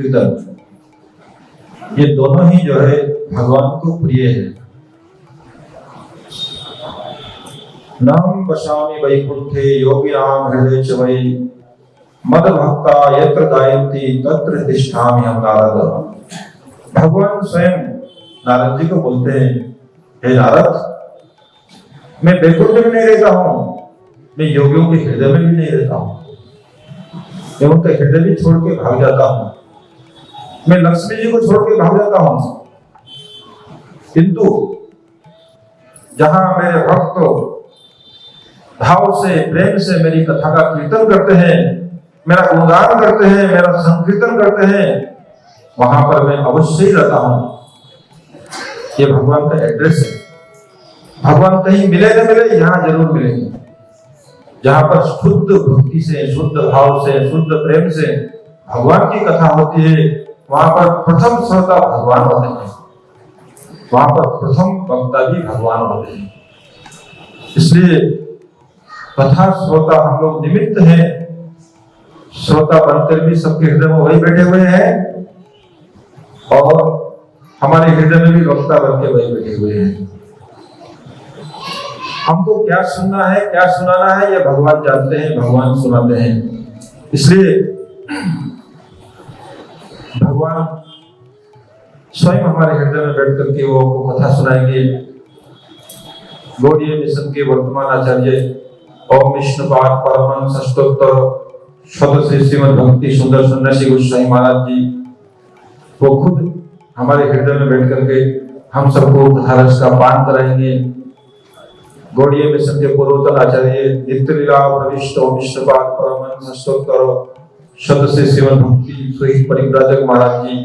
कीर्तन, ये दोनों ही जो है भगवान को प्रिय है। नाम वशामि वैकुंठे योगिनाम हृदय च वै मद भक्ता यत्र गायन्ति तत्र तिष्ठामि हम नारद। भगवान स्वयं नारद जी को बोलते हैं, हे नारद, मैं वैकुंठ में नहीं रहता हूँ, मैं योगियों के हृदय में भी नहीं रहता हूँ, मैं उनका हृदय भी छोड़ के भाग जाता हूँ, मैं लक्ष्मी जी को छोड़ के भाग जाता हूँ। किंतु जहां मेरे भक्त भाव से प्रेम से मेरी कथा का कीर्तन करते हैं, मेरा गुणगान करते हैं, मेरा संकीर्तन करते हैं, वहां पर मैं अवश्य ही रहता हूं। ये भगवान का एड्रेस है। भगवान कहीं मिले न मिले, यहां जरूर मिलेंगे। जहां पर शुद्ध भक्ति से, शुद्ध भाव से, शुद्ध प्रेम से भगवान की कथा होती है, वहां पर प्रथम श्रोता भगवान होते हैं, वहां पर प्रथम वक्ता भी भगवान होते हैं। इसलिए कथा श्रोता हम लोग निमित्त हैं, श्रोता बनकर भी सबके हृदय में वही बैठे हुए हैं और हमारे हृदय में भी वक्ता बनकर वही बैठे हुए हैं। हमको क्या सुनना है, क्या सुनाना है, ये भगवान जानते हैं, भगवान सुनाते हैं। इसलिए भगवान स्वयं हमारे हृदय में बैठ करके वो कथा सुनाएंगे। गौड़ीय मिशन के वर्तमान आचार्य ओम विष्णुपाद परमहंस अष्टोत्तर शतश्री श्रीमद् भक्ति सुंदर सन्यासी गोस्वामी महाराज जी वो खुद हमारे हृदय में बैठ करके हम सबको कथा रस का पान कराएंगे। गौड़ीय मिशन के पूर्वतन आचार्य नित्य लीला प्रविष्ट ओम विष्णुपाद परमहंस अष्टोत्तर शतश्री श्रीमद् भक्ति श्री परिव्राजक महाराज जी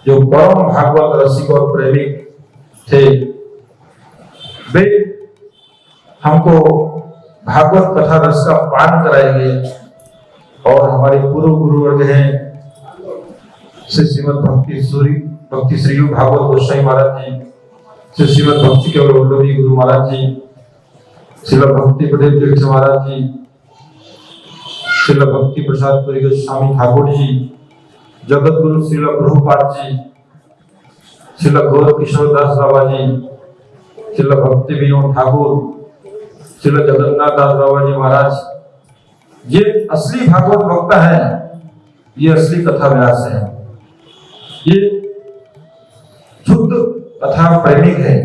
जो परम भागवत रसिक और प्रेमिक थे, वे हमको भागवत कथा रस का पान कराएंगे। और हमारे पूर्व गुरुवर्ग हैं श्री श्रीमद् भक्ति श्री भागवत गोस्वामी महाराज जी, श्री श्रीमद् भक्ति केवल वल्लभी गुरु महाराज जी, श्रील भक्ति पटेल तीर्थ महाराज जी, श्रील भक्ति प्रसाद पुरी गोस्वामी ठाकुर जी, जगत गुरु श्रील प्रभुपाद जी, श्रील गौर किशोर दास बाबा जी, श्रील भक्ति विनोद ठाकुर, श्रील जगन्नाथ दास बाबा जी महाराज, ये असली भागवत वक्ता है, ये असली कथा व्यास है, ये शुद्ध कथा प्रेमिक है,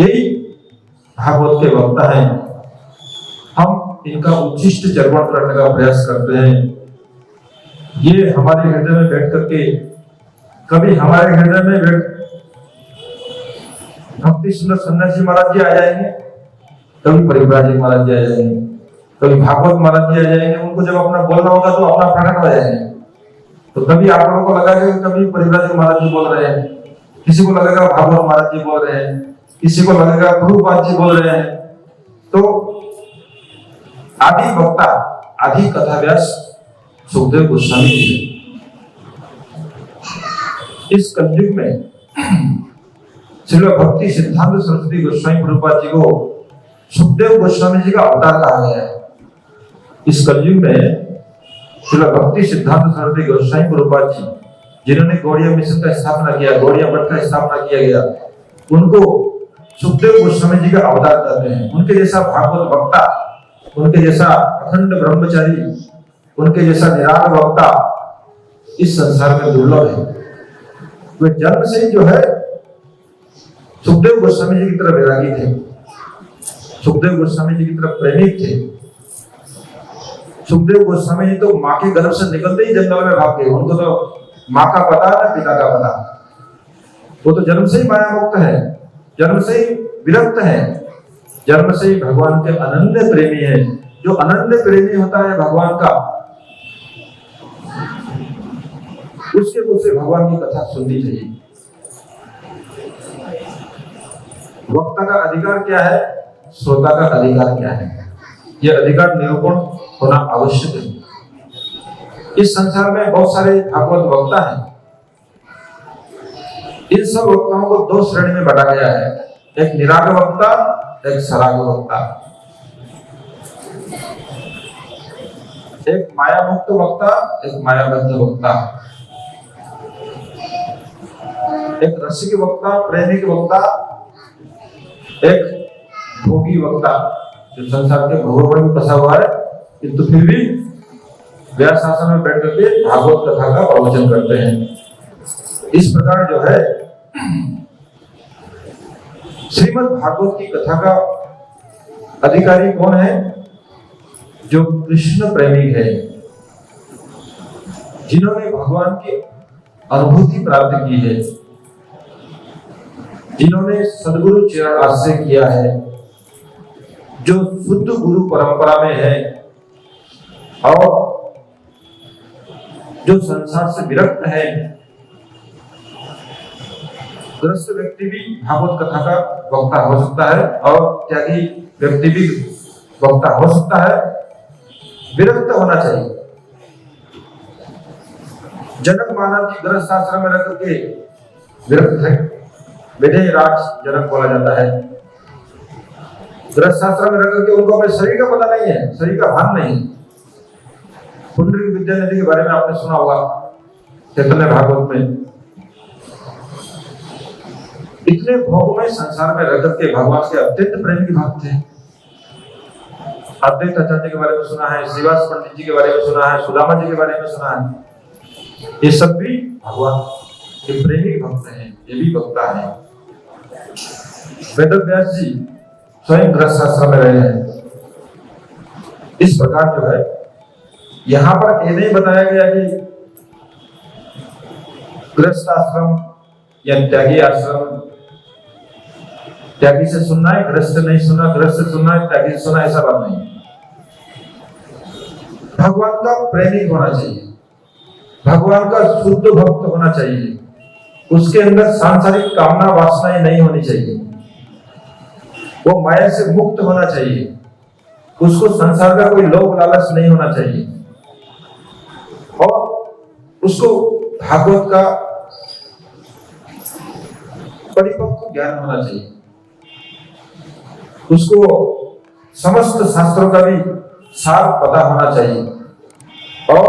यही भागवत के वक्ता है। हम इनका उच्चिष्ट चर्वण करने का प्रयास करते हैं। ये हमारे हृदय में बैठ करके कभी हमारे हृदय में बैठ भक्ति सुंदर सन्यासी महाराज जी आ जाएंगे, कभी परिव्राजक महाराज जी आ जाएंगे, कभी भागवत महाराज जी आ जाएंगे। उनको जब अपना बोलना होगा तो अपना प्रकट हो जाएंगे। तो कभी आप लोगों को लगेगा कि कभी परिव्राजक महाराज जी बोल रहे हैं, किसी को लगेगा भागवत महाराज जी बोल रहे हैं, किसी को लगेगा प्रभुपाद जी बोल रहे हैं। तो आदि वक्ता, आदि कथा व्यास सुखदेव गोस्वामी जी। इस कलयुग में श्रील भक्ति सिद्धांत सरस्वती गोस्वामी प्रभुपाद जी को सुखदेव गोस्वामी जी का अवतार कहा गया है। इस कलयुग में श्रील भक्ति सिद्धांत सरस्वती गोस्वामी प्रभुपाद जी जिन्होंने गौड़ीय मिशन का स्थापना किया, गौड़ीय मठ का स्थापना किया गया, उनको सुखदेव गोस्वामी जी का अवतार कहते हैं। उनके जैसा भागवत वक्ता, उनके जैसा अखंड ब्रह्मचारी, उनके जैसा निराग वक्ता इस संसार में दुर्लभ है। वे जन्म से ही जो है सुखदेव गोस्वामी जी की तरफ वैरागी थे, सुखदेव गोस्वामी जी की तरफ प्रेमिक थे। सुखदेव गोस्वामी जी तो माँ के गर्भ से निकलते ही जंगल में भाग गए। उनको तो माँ का पता न पिता का पता। वो तो जन्म से ही माया मुक्त है, जन्म से ही विरक्त है, जन्म से ही भगवान के अनन्य प्रेमी है। जो अनन्य प्रेमी होता है भगवान का, उसके मुंह से भगवान की कथा सुननी चाहिए। वक्ता का अधिकार क्या है, श्रोता का अधिकार क्या है, यह अधिकार निरूपण होना आवश्यक है। इस संसार में बहुत सारे भागवत वक्ता हैं। इन सब वक्ताओं को दो श्रेणी में बांटा गया है, एक निराग वक्ता, एक सराग वक्ता। एक माया मुक्त वक्ता, एक मायाबद्ध वक्ता, एक रसिक वक्ता, प्रेमिक वक्ता, एक भोगी वक्ता जो संसार के भोगों में भी फंसा हुआ है किंतु फिर भी व्यास आश्रम में बैठ करके भागवत कथा का प्रवचन करते हैं। इस प्रकार जो है श्रीमद् भागवत की कथा का अधिकारी कौन है? जो कृष्ण प्रेमी है, जिन्होंने भगवान की अनुभूति प्राप्त की है, जिन्होंने सद्गुरु चरण आश्रय किया है, जो शुद्ध गुरु परंपरा में है और जो संसार से विरक्त है। ग्रस्त व्यक्ति भी भागवत कथा का वक्ता हो सकता है और त्यागी व्यक्ति भी वक्ता हो सकता है। विरक्त होना चाहिए। जनक महाराज जी गृहस्थ आश्रम में रह करके विरक्त है, विधेय राज जनक बोला जाता है। गृहस्थ आश्रम में रह करके उनको अपने शरीर का पता नहीं है, शरीर का भान नहीं। पुंडरीक विद्यानिधि के बारे में आपने सुना होगा चैतन्य भागवत में। इतने भोग में संसार में रह करके भगवान के अत्यंत प्रेम की भक्त थे। अद्वैत आचार्य के बारे में सुना है, श्रीवास पंडित जी के बारे में सुना है, सुदामा जी के बारे में सुना है। ये सब भी भगवान के प्रेमी भक्त हैं, ये भी वक्ता है। वेदव्यास जी स्वयं गृहस्थ आश्रम में रहे हैं। इस प्रकार जो है यहां पर ये नहीं बताया गया कि गृहस्थ आश्रम या त्यागी आश्रम, त्यागी से सुनना है, गृहस्थ से नहीं सुनना, गृहस्थ से सुनना है, त्यागी से सुनना, ऐसा बात नहीं। भगवान का प्रेमिक होना चाहिए, भगवान का शुद्ध भक्त होना चाहिए, उसके अंदर सांसारिक कामना वासनाएं नहीं होनी चाहिए, वो माया से मुक्त होना चाहिए, उसको संसार का कोई लोभ लालच नहीं होना चाहिए और उसको भागवत का परिपक्व ज्ञान होना चाहिए, उसको समस्त शास्त्रों का भी सार पता होना चाहिए और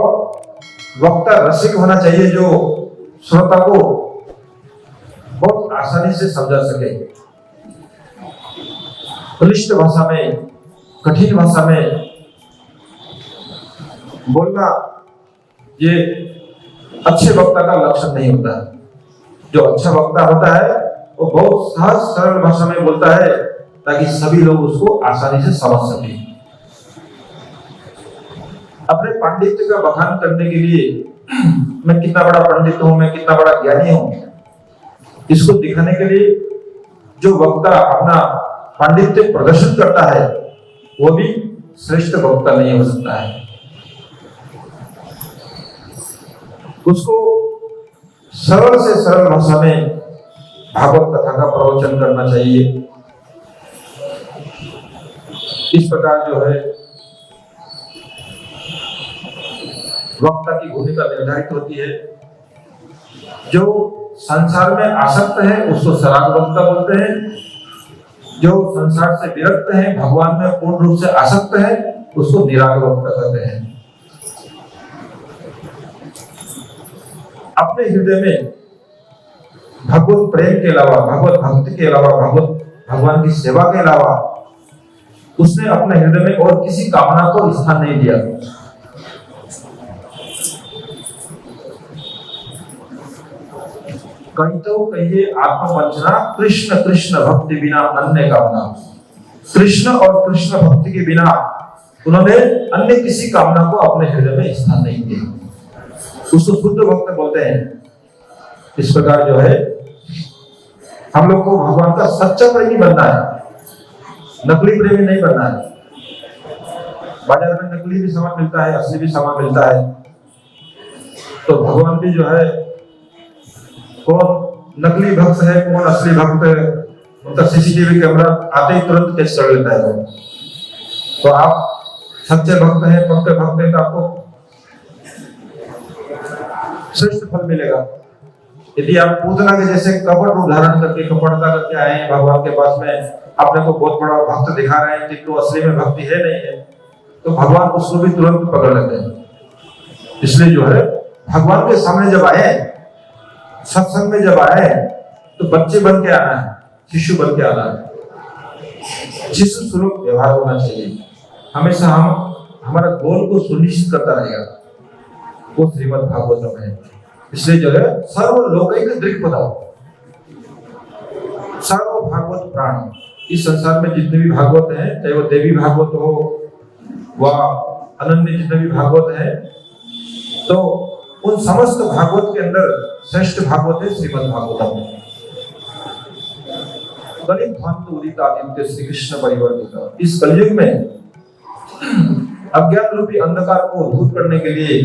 वक्ता रसिक होना चाहिए जो श्रोता को बहुत आसानी से समझा सके। क्लिष्ट भाषा में, कठिन भाषा में बोलना ये अच्छे वक्ता का लक्षण नहीं होता। जो अच्छा वक्ता होता है वो बहुत सहज सरल भाषा में बोलता है ताकि सभी लोग उसको आसानी से समझ सके। अपने पांडित्य का बखान करने के लिए मैं कितना बड़ा पंडित हूं, मैं कितना बड़ा ज्ञानी हूं, इसको दिखाने के लिए जो वक्ता अपना पांडित्य प्रदर्शन करता है वो भी श्रेष्ठ वक्ता नहीं हो सकता है। उसको सरल से सरल भाषा में भागवत कथा का प्रवचन करना चाहिए। इस प्रकार जो है वक्ता की भूमिका निर्धारित होती है। जो संसार में आसक्त है उसको सराग वक्ता बोलते हैं, जो संसार से विरक्त है, भगवान में पूर्ण रूप से आसक्त है, उसको निराग वक्ता कहते हैं। अपने हृदय में भगवत प्रेम के अलावा, भगवत भक्ति के अलावा, भगवान की सेवा के अलावा उसने अपने हृदय में और किसी कामना को स्थान नहीं दिया। कहीं तो कहिए आत्मवंचना, कृष्ण कृष्ण भक्ति बिना अन्य कामना। कृष्ण और कृष्ण भक्ति के बिना उन्होंने अन्य किसी कामना को अपने हृदय में स्थान नहीं दिया। उसको शुद्ध भक्त बोलते हैं। इस प्रकार जो है हम लोग को भगवान का सच्चा प्रेमी बनना है, नकली प्रेमी नहीं बनना है। बाजार में नकली भी सामान मिलता है, असली भी सामान मिलता है। तो भगवान भी जो है कौन नकली भक्त है, कौन असली भक्त है, उनका सीसीटीवी कैमरा आते ही तुरंत कैच कर लेता है। तो आप सच्चे भक्त हैं, पक्के भक्त हैं, तो आपको श्रेष्ठ फल मिलेगा। यदि आप पूतना के जैसे कपट रूप धारण करके, कपटता करके आए हैं भगवान के पास में, अपने को बहुत बड़ा भक्त दिखा रहे हैं किंतु असली में भक्ति है नहीं है, तो भगवान उसको भी तुरंत पकड़ लेते हैं। इसलिए जो है भगवान के सामने जब आए, सत्संग में जब आए, तो बच्चे बन के आना है, शिशु बन के आना है। शिशु स्वरूप व्यवहार होना चाहिए। हमेशा हम हमारा गोल को सुनिश्चित करता रहेगा, वो श्रीमद् भागवतम है। इसलिए जो है सर्व लोकैक दृक्पदा, सर्व भागवत प्राण, इस संसार में जितने भी भागवत हैं, चाहे वो देवी भागवत हो व अनन्य जितने भी भागवत हैं, तो उन समस्त भागवत के अंदर श्रेष्ठ भागवत है श्रीमद् भागवतम। कलियुग ध्वंत उदित आदित्य श्री कृष्ण परिवर्तित। इस कलयुग में अज्ञान रूपी अंधकार को दूर करने के लिए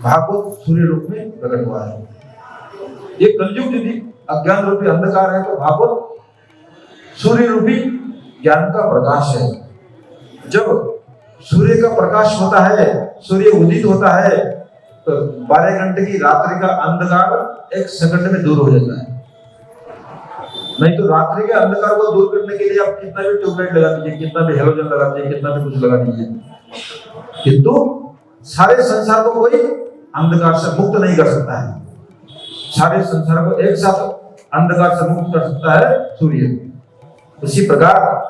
भागवत सूर्य रूप में प्रकट हुआ है। ये कलयुग यदि अज्ञान रूपी अंधकार है, तो भागवत सूर्य रूपी ज्ञान का प्रकाश है। जब सूर्य का प्रकाश होता है, सूर्य उदित होता है, तो 12 घंटे की रात्रि का अंधकार 1 सेकंड में दूर हो जाता है। नहीं तो रात्रि के अंधकार को दूर करने के लिए आप कितना भी ट्यूबलाइट लगा दीजिए, कितना भी हेलोजन लगा दीजिए, कितना भी कुछ लगा दीजिए, किंतु सारे संसार को कोई अंधकार से मुक्त नहीं कर सकता है। सारे संसार को एक साथ अंधकार से मुक्त कर सकता है सूर्य। उसी प्रकार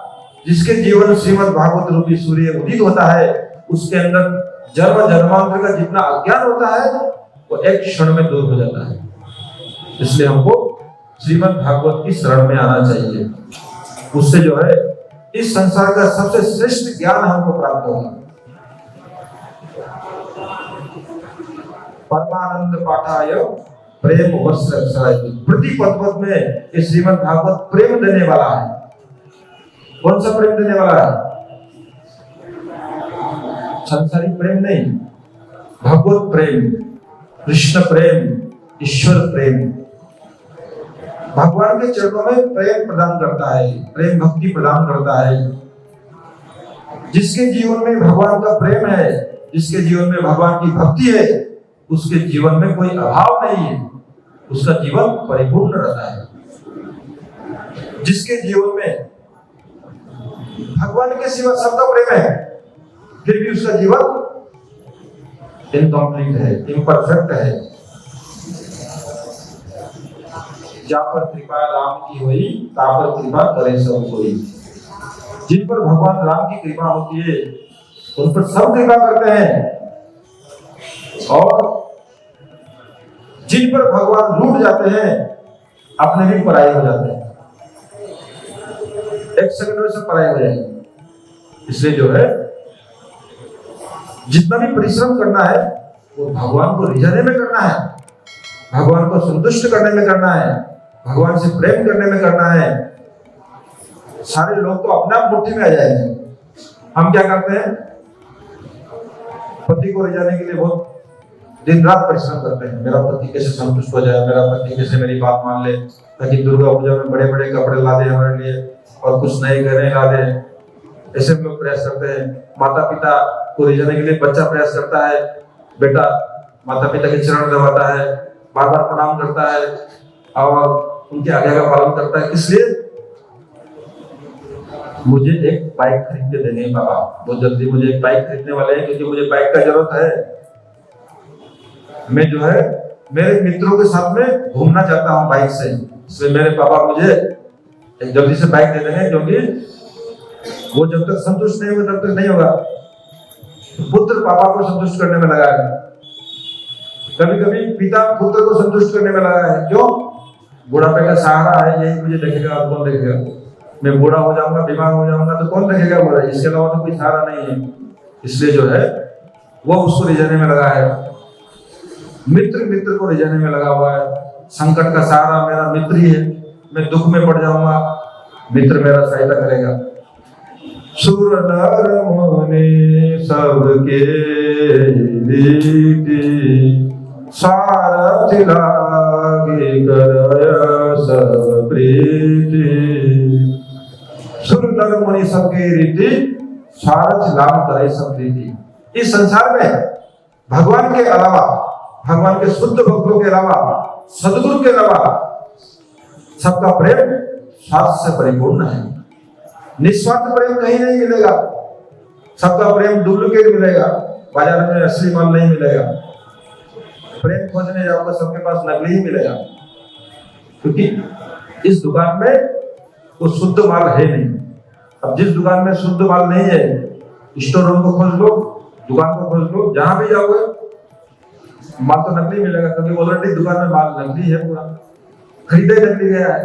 जिसके जीवन श्रीमद् भागवत रूपी सूर्य उदित होता है, उसके अंदर जन्म जन्मांतर का जितना अज्ञान होता है वो एक क्षण में दूर हो जाता है। इसलिए हमको श्रीमद् भागवत की शरण में आना चाहिए। उससे जो है इस संसार का सबसे श्रेष्ठ ज्ञान हमको प्राप्त होगा। परमानंद पाठाय प्रेम वस्त्र अक्षराय। प्रति पद में ये श्रीमद् भागवत प्रेम देने वाला है। कौन सा प्रेम देने वाला है? संसारिक प्रेम नहीं, भगवत प्रेम, कृष्ण प्रेम, ईश्वर प्रेम। भगवान के चरणों में प्रेम प्रदान करता है, प्रेम भक्ति प्रदान करता है। जिसके जीवन में भगवान का प्रेम है, जिसके जीवन में भगवान की भक्ति है, उसके जीवन में कोई अभाव नहीं है, उसका जीवन परिपूर्ण रहता है। जिसके जीवन में भगवान के सिवा सबका प्रेम है, फिर भी उसका जीवन इनकम्प्लीट है, इम्परफेक्ट है। जा पर कृपा राम की हुई, ता पर कृपा करे सब कोई। जिन पर भगवान राम की कृपा होती है, उन पर सब कृपा करते हैं, और जिन पर भगवान रूठ जाते हैं, अपने भी पराये हो जाते हैं। एक सेकंड में सब पराये हो जाएंगे। इसलिए जो है जितना भी परिश्रम करना है वो भगवान को रिझाने में करना है, भगवान को संतुष्ट करने में करना है, भगवान से प्रेम करने में करना है। सारे लोग तो अपने आप मुट्ठी में आ जाएंगे। हम क्या करते हैं? पति को रिझाने के लिए बहुत दिन रात परिश्रम करते हैं। मेरा पति कैसे संतुष्ट हो जाए, मेरा पति कैसे मेरी बात मान ले, ताकि दुर्गा पूजा में बड़े बड़े कपड़े ला दे हमारे लिए और कुछ नए गहने ला दे। ऐसे हम लोग प्रयास करते हैं। माता पिता को रिझाने के लिए बच्चा प्रयास करता है, बेटा माता पिता के चरण दबाता है, बार बार प्रणाम करता है और उनके आज्ञा का पालन करता है। इसलिए मुझे एक बाइक खरीद के देने बाबा, बहुत जल्दी मुझे एक बाइक खरीदने वाले हैं, क्योंकि मुझे बाइक का जरूरत है। मैं जो है मेरे मित्रों के साथ में घूमना चाहता हूँ बाइक से, इसलिए मेरे पापा मुझे एक जल्दी से बाइक दे देंगे, क्योंकि वो जब तक संतुष्ट नहीं होगा तब तक नहीं होगा। पुत्र पापा को संतुष्ट करने में लगा है, कभी कभी पिता पुत्र को संतुष्ट करने में लगा है। क्यों? बुढ़ापे का सहारा है, यही मुझे देखेगा और कौन देखेगा? मैं बूढ़ा हो जाऊंगा, बीमार हो जाऊंगा तो कौन देखेगा मुझे? इसके अलावा तो कोई सहारा नहीं है। इसलिए जो है वो उसको रिझाने में लगा है। मित्र को रिझाने में लगा हुआ है। संकट का सहारा मेरा मित्र ही है। मैं दुख में पड़ जाऊंगा, मित्र मेरा सहायता करेगा। सुर नर मुनि सबके रीति, सारथि लागे करय सब प्रीति। सुर नर मुनि सबके रीति, सारथि लाग करे सब प्रीति। इस संसार में भगवान के अलावा, भगवान के शुद्ध भक्तों के अलावा, सदगुरु के अलावा सबका प्रेम स्वार्थ से परिपूर्ण है। निस्वार्थ प्रेम कहीं नहीं मिलेगा। सबका प्रेम डुप्लीकेट मिलेगा, बाजार में असली माल नहीं मिलेगा। प्रेम खोजने जाओगे सबके पास नकली ही मिलेगा, क्योंकि इस दुकान में वो शुद्ध माल है नहीं। अब जिस दुकान में शुद्ध माल नहीं है, स्टोर रूम को खोज लो, दुकान को खोज लो, जहां भी जाओगे माल तो नकली मिलेगा, क्योंकि ऑलरेडी दुकान में माल नकली है, पूरा खरीदे नकली गया है।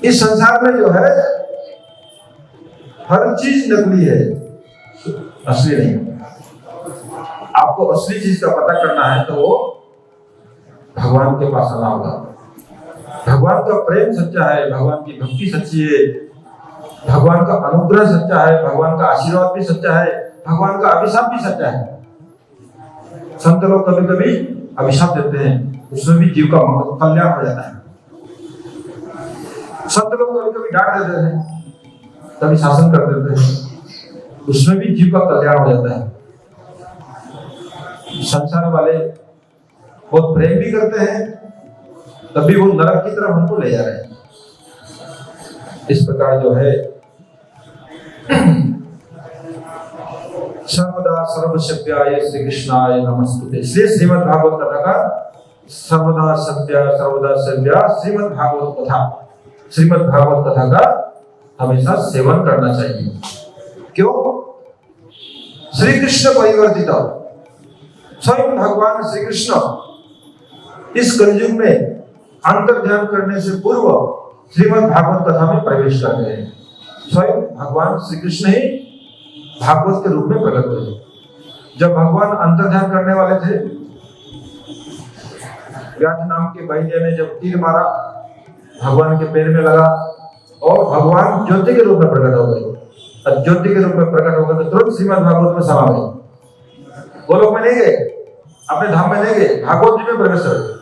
इस संसार में जो है हर चीज नकली है, असली नहीं। आपको असली चीज का पता करना है तो वो भगवान के पास आना होगा। भगवान का प्रेम सच्चा है, भगवान की भक्ति सच्ची है, भगवान का अनुग्रह सच्चा है, भगवान का आशीर्वाद भी सच्चा है, भगवान का अभिशाप भी सच्चा है। संत लोग कभी कभी अभिशाप देते हैं, उसमें भी जीव का कल्याण हो जाता है। संत लोग कभी कभी डांट देते हैं, कभी शासन कर देते हैं, उसमें भी जीव का कल्याण हो जाता है। संसार वाले बहुत प्रेम भी करते हैं, तभी वो नरक की तरफ हमको ले जा रहे हैं। इस प्रकार जो है सर्वदा सर्वशक्त्याय श्री कृष्णाय नमस्तुते, इसलिए श्रीमद् भागवत कथा का सर्वदा सत्य सर्वदा सत्य श्रीमद् भागवत कथा, श्रीमद् भागवत कथा का हमेशा सेवन करना चाहिए। क्यों? श्री कृष्ण परिवर्तित, स्वयं भगवान श्री कृष्ण इस कलयुग में अंतर ध्यान करने से पूर्व श्रीमद् भागवत कथा में प्रवेश कर गए। स्वयं भगवान श्री कृष्ण ही भागवत के रूप में प्रकट हुए। जब भगवान अंतर ध्यान करने वाले थे, व्याध नाम के बैरिया ने जब तीर मारा, भगवान के पैर में लगा और भगवान ज्योति के रूप में प्रकट हो गए। और ज्योति के रूप में प्रकट हो गए तो तुरंत श्रीमद् भागवत में समा गए। वो लोग में नहीं गए, अपने धाम में नहीं गए, भागवत जी में प्रवेश कर गए।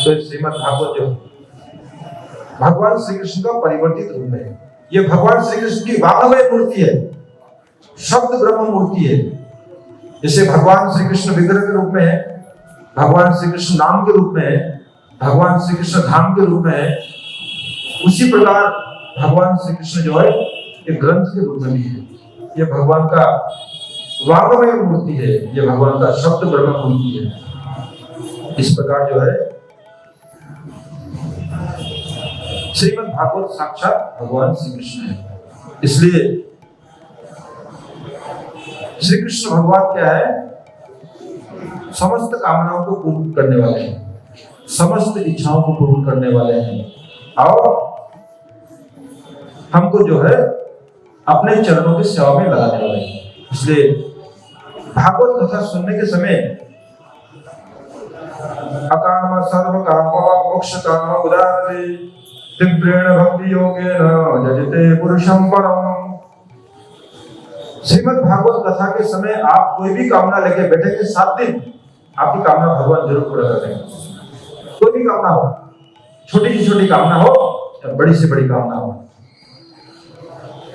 तो श्रीमद् भागवत जो भगवान श्री कृष्ण का परिवर्तित रूप है, ये भगवान श्री कृष्ण की वाममय मूर्ति है, शब्द ब्रह्म मूर्ति है। जैसे भगवान श्री कृष्ण विग्रह के रूप में है, भगवान श्री कृष्ण नाम के रूप में है, भगवान श्री कृष्ण धाम के रूप में है, उसी प्रकार भगवान श्री कृष्ण जो है ये ग्रंथ के रूप में भी है। ये भगवान का वाममय मूर्ति है, ये भगवान का शब्द ब्रह्म मूर्ति है। इस प्रकार जो है श्रीमद् भागवत साक्षात भगवान श्री कृष्ण है। इसलिए श्री कृष्ण भगवान क्या है? समस्त कामनाओं को पूर्ण करने वाले हैं, समस्त इच्छाओं को पूर्ण करने वाले हैं और हमको जो है अपने चरणों की सेवा में लगाने वाले हैं। इसलिए भागवत कथा सुनने के समय अकाम सर्व काम मोक्ष काम उदारते तीव्रेण भक्ति योगेन जजते पुरुषं परम। श्रीमद् भागवत कथा के समय आप कोई भी कामना लेके बैठेंगे, 7 दिन आपकी कामना भगवान जरूर पूरा कर देंगे। कोई भी कामना हो, छोटी से छोटी कामना हो या बड़ी से बड़ी कामना हो,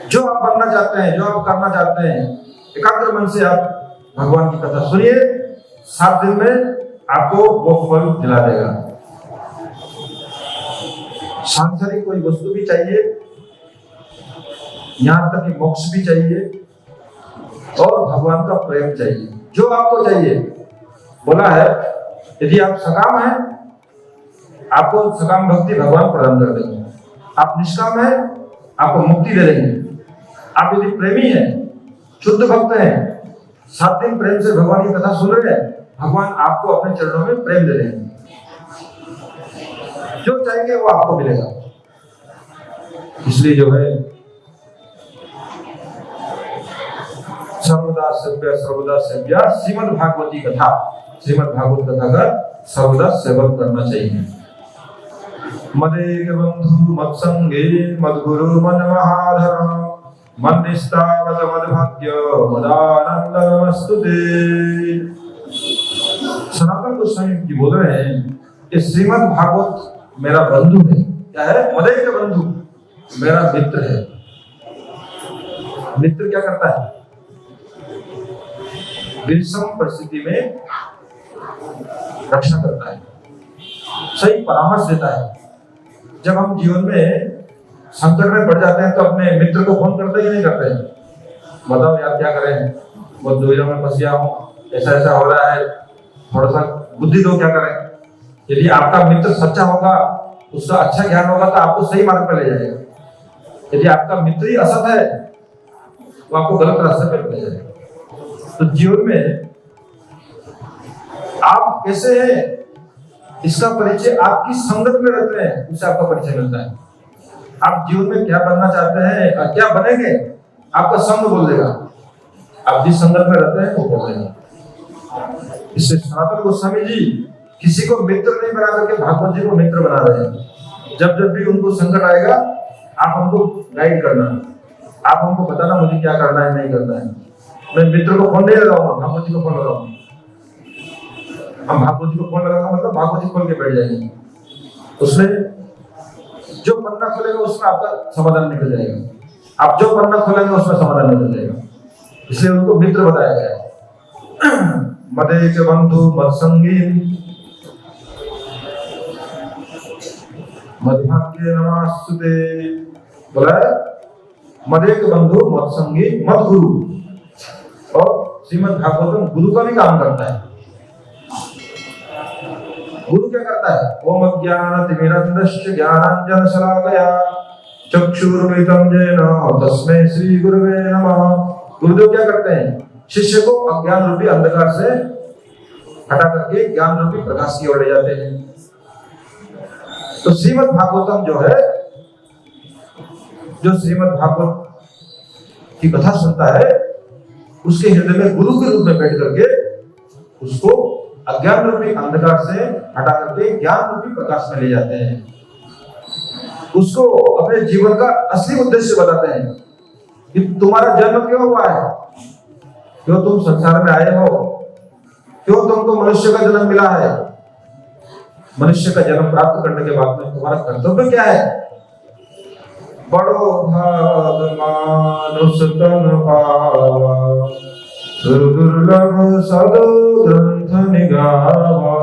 जो आप बनना चाहते हैं, जो आप करना चाहते हैं, एकाग्र मन से आप भगवान की कथा सुनिए, 7 दिन में आपको वो फल दिला देगा। सांसारिक कोई वस्तु भी चाहिए, यहां तक कि मोक्ष भी चाहिए और भगवान का प्रेम चाहिए। जो आपको चाहिए, बोला है यदि आप सकाम हैं आपको सकाम भक्ति भगवान प्रदान कर देंगे, आप निष्काम हैं आपको मुक्ति दे देंगे। आप यदि प्रेमी हैं, शुद्ध भक्त हैं, 7 दिन प्रेम से भगवान की कथा सुन रहे हैं, भगवान आपको अपने चरणों में प्रेम दे देंगे। जो चाहेंगे वो आपको मिलेगा। इसलिए जो है सर्वदा सेव्य श्रीमद् भागवती कथा, श्रीमद् भागवत कथा का सर्वदा सेवन करना चाहिए। मदेक बंधु मत्संगे मद्गुरु मन महाधर मन निस्तावत मद्भाग्य मदानंद नमस्तुते। सनातन गोस्वामी जी बोल रहे हैं कि श्रीमद् भागवत मेरा बंधु है। क्या है? मदेक बंधु, मेरा मित्र है। मित्र क्या करता है? विषम परिस्थिति में रक्षा करता है, सही परामर्श देता है। जब हम जीवन में संकट में पड़ जाते हैं तो अपने मित्र को फोन करते ही नहीं करते हैं, बताओ यार क्या करें, वो दुविधा में फंस गया हूँ, ऐसा ऐसा हो रहा है, थोड़ा सा बुद्धि दो, क्या करें। यदि आपका मित्र सच्चा होगा, उसका अच्छा ज्ञान होगा तो आपको सही मार्ग पर ले जाएगा। यदि आपका मित्र ही असत है तो आपको गलत रास्ते पर ले जाएगा। तो जीवन में आप कैसे हैं इसका परिचय आपकी संगत में रहते हैं, उससे आपका परिचय मिलता है। आप जीवन में क्या बनना चाहते हैं और क्या बनेंगे, आपका संग बोल देगा। आप जिस संगत में रहते हैं वो बोल देगा। इससे सनातन गोस्वामी जी किसी को मित्र नहीं बना करके भागवत जी को मित्र बना रहे हैं। जब जब भी उनको संकट आएगा, आप हमको गाइड करना, आप हमको बताना मुझे क्या करना है नहीं करना है। मैं मित्र को फोन नहीं लगाऊंगा, भागवत जी को फोन लगाऊंगा। हम भागवत जी को फोन लगाऊंगा मतलब भागवत जी खोल के बैठ जाएंगे, उसमें जो पन्ना खोलेगा उसमें आपका समाधान निकल जाएगा। आप जो पन्ना खोलेंगे उसमें समाधान निकल जाएगा। इसलिए उनको मित्र बताया गया। मदेच बंधु मत्संगी मध्भाग्य नमस्तुते। बोला है मदेक बंधु मत्संगी मत गुरु। और श्रीमद् भागवतम गुरु का भी काम करता है। गुरु क्या करता है? ओम अज्ञानतिमिरन्धस्य ज्ञानाञ्जन शलाकया चक्षुरुन्मिलितं येन तस्मै श्री गुरुवे नमः। गुरुदेव क्या करते हैं? शिष्य को अज्ञान रूपी अंधकार से हटा करके ज्ञान रूपी प्रकाश की ओर ले जाते हैं। तो श्रीमद् भागवतम जो है, जो श्रीमद् भागवत की कथा सुनता है, उसके हृदय में गुरु के रूप में बैठ करके उसको अज्ञान रूपी अंधकार से हटा करके ज्ञान रूपी प्रकाश में ले जाते हैं। उसको अपने जीवन का असली उद्देश्य बताते हैं कि तुम्हारा जन्म क्यों हुआ है, क्यों तुम संसार में आए हो, क्यों तुमको मनुष्य का जन्म मिला है, मनुष्य का जन्म प्राप्त करने के बाद में तुम्हारा कर्तव्य क्या है। बड़ो भाग मानुष तन पावा दुर्लभ सदो ग्रंथ निगावा।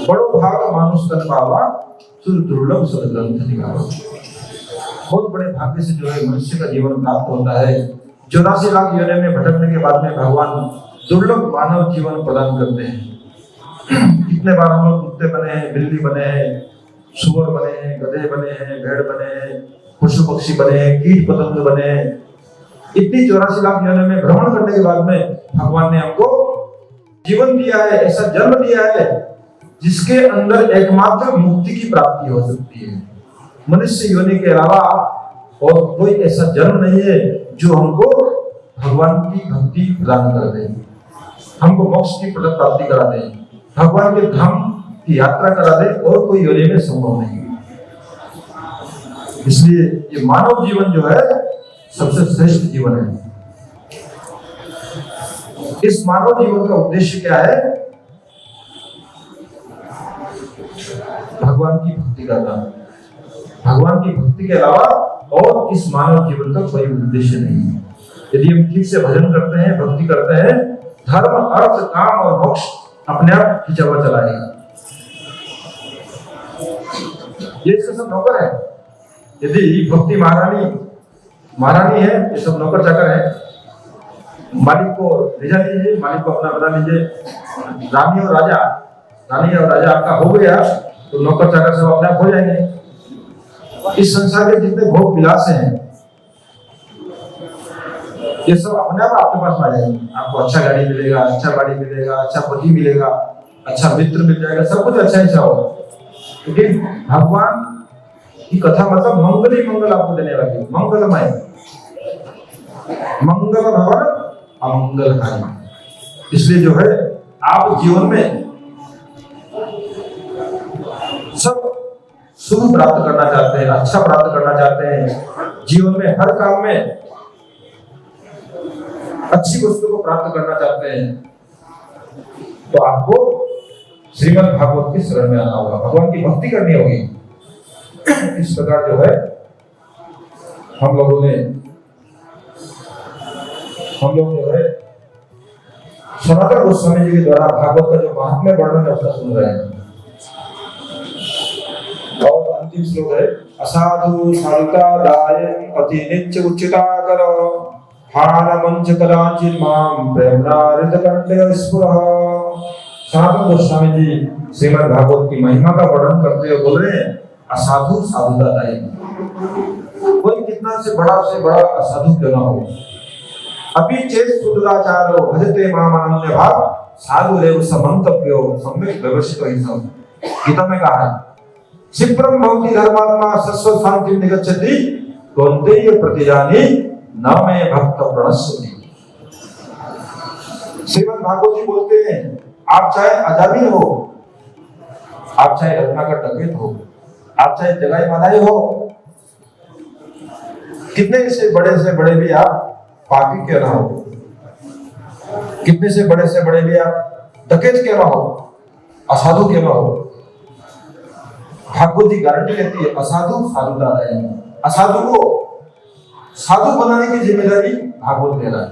बड़ो भाग मानुष तन पावा दुर्लभ सद ग्रंथ निगावा। बहुत बड़े भाग्य से जो है मनुष्य का जीवन प्राप्त होता है। 84 लाख योनि में भटकने के बाद में भगवान दुर्लभ मानव जीवन प्रदान करते हैं। कितने बार हम लोग कुत्ते बने हैं, बिल्ली बने हैं, सुअर बने हैं, गधे बने हैं, भेड़ बने हैं, पशु पक्षी बने हैं, कीट पतंग बने हैं। इतनी 84 लाख योनि में भ्रमण करने के बाद में भगवान ने हमको जीवन दिया है, ऐसा जन्म दिया है जिसके अंदर एकमात्र मुक्ति की प्राप्ति हो सकती है। मनुष्य योनि के अलावा और कोई ऐसा जन्म नहीं है जो हमको भगवान की भक्ति प्रदान कर दे, हमको मोक्ष की प्राप्ति करा दे, भगवान के धाम की यात्रा करा दे, और कोई योनि में संभव नहीं। इसलिए ये मानव जीवन जो है सबसे श्रेष्ठ जीवन है। इस मानव जीवन का उद्देश्य क्या है? भगवान की भक्ति करना। भगवान की भक्ति के अलावा और इस मानव जीवन का कोई उद्देश्य नहीं है। यदि हम ठीक से भजन करते हैं, भक्ति करते हैं, धर्म अर्थ काम और मोक्ष अपने आप खींचा हुआ चलाएगा। ये इसका सब नौकर है। यदि भक्ति महारानी है, ये सब नौकर चाकर है। मालिक को भेजा लीजिए, मालिक को अपना बना लीजिए। रानी और राजा आपका हो गया तो नौकर चाकर सब अपने आप हो जाएंगे। इस संसार के जितने भोग विलास हैं ये सब अपने आप आपके पास आ जाएंगे। आपको अच्छा गाड़ी मिलेगा, अच्छा बाड़ी मिलेगा, अच्छा पति मिलेगा, अच्छा मित्र मिल जाएगा, सब कुछ अच्छा होगा। क्योंकि भगवान की कथा मतलब मंगल ही मंगल आपको देने वाली है। मंगलमय, मंगल भवन अमंगलहारी। इसलिए जो है आप जीवन में सब शुभ प्राप्त करना चाहते हैं, अच्छा प्राप्त करना चाहते हैं, जीवन में हर काम में अच्छी वस्तु को प्राप्त करना चाहते हैं, तो आपको श्रीमद् भागवत की शरण में आना होगा, भगवान की भक्ति करनी होगी। इस प्रकार जो है हम लोग जो है सनातन गोस्वामी जी के द्वारा भागवत का जो महात्म्य वर्णन है उसका सुन रहे हैं। और अंतिम श्लोक है, असाधु साधुता दायन अति निच्च उच्चिताकर हान मंच कदाचित माम प्रेमना हृद कंठे स्फुरः। सनातन गोस्वामी जी श्रीमद् भागवत की महिमा का वर्णन करते हुए बोल रहे हैं, असाधु साधुता दायन, कोई कितना से बड़ा असाधु क्यों ना हो, अभी चेत सुदुराचारो भजते माम अनन्य भाव साधु रेव समंतव्यो सम्यक व्यवस्थितो हितम। गीता में कहा है, क्षिप्रम भवति धर्मात्मा सस्व शांति निगच्छति कौन्तेय प्रतिजानी न मे भक्त प्रणश्यति। श्रीमद् भागवत जी बोलते हैं, आप चाहे अजामिल हो, आप चाहे रत्नाकर डकैत हो, आप चाहे जगाई माधाई हो, कितने से बड़े भी आप पापी क्यों ना हो, कितने से बड़े भी आप डकैत क्यों ना हो, असाधु क्यों ना हो, भागवत जी गारंटी लेती है असाधु साधुता है। असाधु को साधु बनाने की जिम्मेदारी भागवत ले रहा है।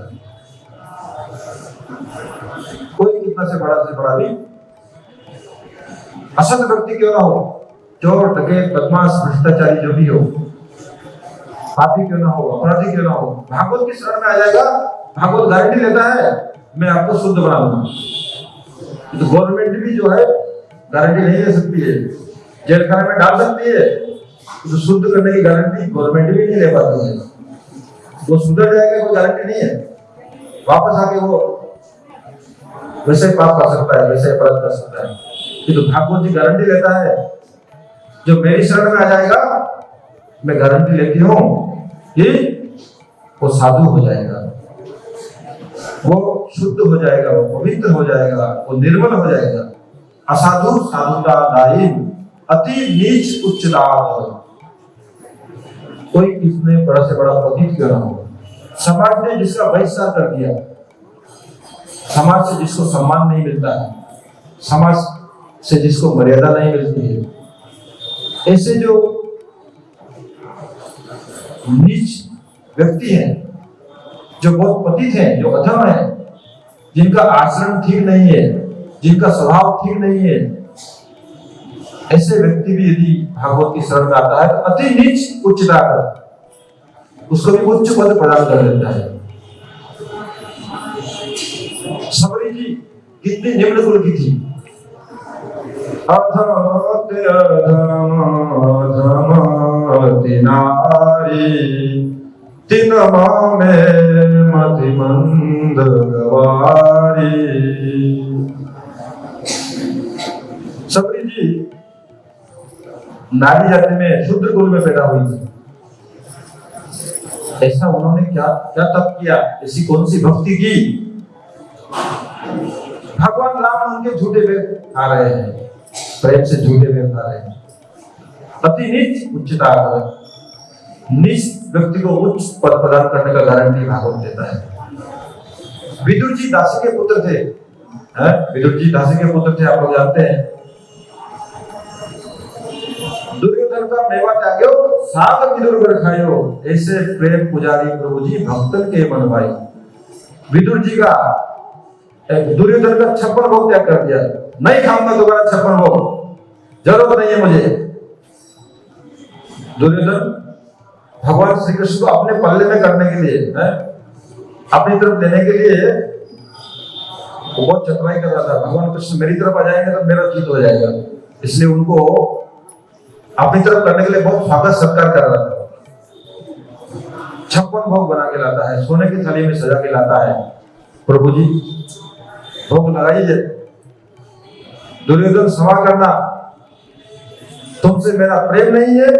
कोई कितना से बड़ा भी असत व्यक्ति क्यों ना हो, चोर डकैत बदमाश भ्रष्टाचारी जो भी हो, पापी क्यों ना हो, अपराधी क्यों ना हो, भागवत की शरण में आ जाएगा। भागवत गारंटी लेता है मैं आपको शुद्ध बना दूंगा। तो गवर्नमेंट भी जो है गारंटी नहीं ले सकती है, जेल खाने में डाल सकती है, तो शुद्ध करने की गारंटी गवर्नमेंट भी नहीं ले पाती है। वो सुधर जाएगा कोई गारंटी नहीं है, वापस आके वो वैसे पाप कर सकता है, वैसे अपराध कर सकता है। तो भागवत जी गारंटी लेता है, जो मेरी शरण में आ जाएगा मैं गारंटी लेती हूं कि वो साधु हो जाएगा, वो शुद्ध हो जाएगा, वो पवित्र हो जाएगा, वो निर्मल हो जाएगा। असाधु साधुता दायिन अति नीच उच्चदात, कोई किसने बड़ा से बड़ा पतित क्यों ना हो, समाज ने जिसका बहिष्कार कर दिया, समाज से जिसको सम्मान नहीं मिलता है, समाज से जिसको मर्यादा नहीं मिलती है, ऐसे जो नीच व्यक्ति हैं, जो बहुत पतित हैं, जो अधम हैं, जिनका आचरण ठीक नहीं है, जिनका स्वभाव ठीक नहीं है, ऐसे व्यक्ति भी यदि भागवत की शरण में आता है तो अति नीच उच्चता कर उसको भी उच्च पद प्रदान कर देता है। सबरी जी कितनी निम्न कुल की थी, नारी तिन में मति मंद गवारी। सबरी जी नारी जाति में शूद्र कुल में पैदा हुई थी। ऐसा उन्होंने क्या क्या तप किया, ऐसी कौन सी भक्ति की, भगवान राम उनके झूठे वेद खा रहे हैं, प्रेम से झूठे वेद खा रहे हैं। अति नीच उच्चता, नीच व्यक्ति को उच्च पद प्रदान करने का गारंटी भागवत देता है। विदुर जी दासी के पुत्र थे, विदुर जी दासी के पुत्र थे, आप लोग जानते हैं। दुर्योधन का मेवा त्याग्यो सात विदुर बर खायो, ऐसे प्रेम पुजारी प्रभु जी भक्तन के मन भाई। विदुर जी का दुर्योधन का 56 भोग त्याग कर दिया, नहीं खाऊंगा दोबारा 56 भोग, जरूरत नहीं है मुझे। दुर्योधन भगवान श्री कृष्ण को अपने पल्ले में करने के लिए, अपनी तरफ लेने के लिए वो बहुत चतुराई कर रहा था। भगवान कृष्ण मेरी तरफ आ जाएंगे तो मेरा जीत हो जाएगा, इसलिए उनको अपनी तरफ करने के लिए बहुत स्वागत सत्कार कर रहा था। 56 भोग बना के लाता है, सोने की थाली में सजा के लाता है, प्रभु जी भोग लगाइए। दुर्योधन क्षमा करना, तुमसे मेरा प्रेम नहीं है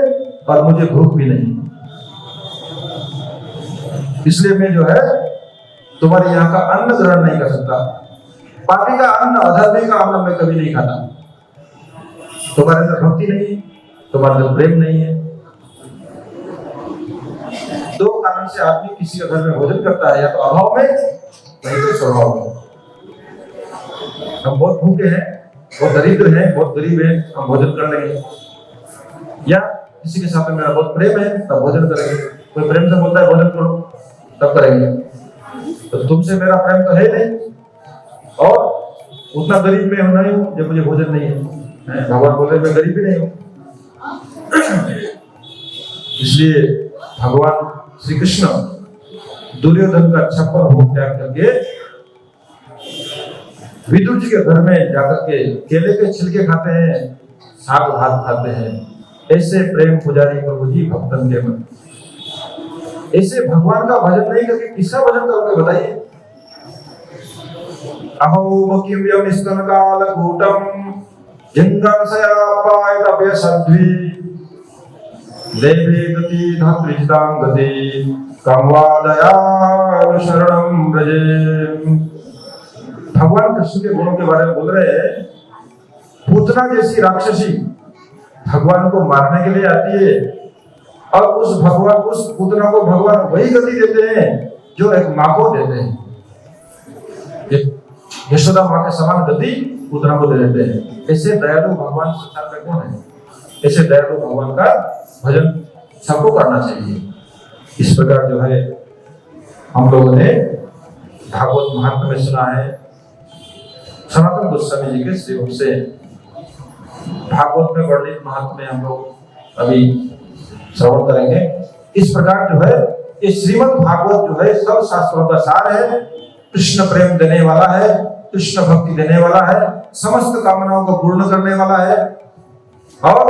और मुझे भूख भी नहीं, इसलिए मैं जो है तुम्हारे यहाँ का अन्न ग्रहण नहीं कर सकता। पापी का अन्न, अधर्मी का अन्न मैं कभी नहीं खाता। तुम्हारे अंदर भक्ति नहीं, तुम्हारे अंदर प्रेम नहीं है। दो कारण से आदमी किसी के घर में भोजन करता है, या तो अभाव में, नहीं तो स्वभाव में। हम बहुत भूखे हैं, बहुत दरिद्र हैं, बहुत गरीब हैं, हम भोजन कर लेंगे, या किसी के साथ में मेरा बहुत प्रेम है तब भोजन करेंगे। कोई प्रेम से बोलता है भोजन करो तब करेंगे, तो तुमसे मेरा प्रेम तो है नहीं, और उतना गरीब में नहीं हूं जब मुझे भोजन नहीं है। भगवान बोले मैं गरीब भी नहीं हूं, इसलिए भगवान श्री कृष्ण दुर्योधन का 56 भोग त्याग करके विदुर जी के घर में जाकर के केले के छिलके खाते हैं, साग भात खाते हैं। ऐसे प्रेम पुजारी प्रभु जी भक्तन के मन। ऐसे भगवान का भजन नहीं करके किसका भजन करोगे बताइए? अहो किम यम स्तन काल कूटम जिंगम सयापाय तपय सद्वी देवी गति धत्रितां गति कमवादया शरणं ब्रजे। भगवान कृष्ण के गुणों के बारे में बोल रहे हैं। पूतना जैसी राक्षसी भगवान को मारने के लिए आती है और उस पूतना को भगवान वही गति देते हैं जो एक माँ को देते हैं। यशोदा माँ के समान गति पूतना को दे देते हैं। ऐसे दयालु भगवान संसार में कौन है? ऐसे दयालु भगवान का भजन सबको करना चाहिए। इस प्रकार जो है हम लोगों ने भागवत महात्म्य में सुना है। सनातन गोस्वामी जी के श्रीमुख से भागवत में वर्णित महात्म्य हम लोग अभी श्रवण करेंगे। इस प्रकार जो है ये श्रीमद् भागवत जो है सब शास्त्रों का सार है। कृष्ण प्रेम देने वाला है, कृष्ण भक्ति देने वाला है, समस्त कामनाओं को पूर्ण करने वाला है और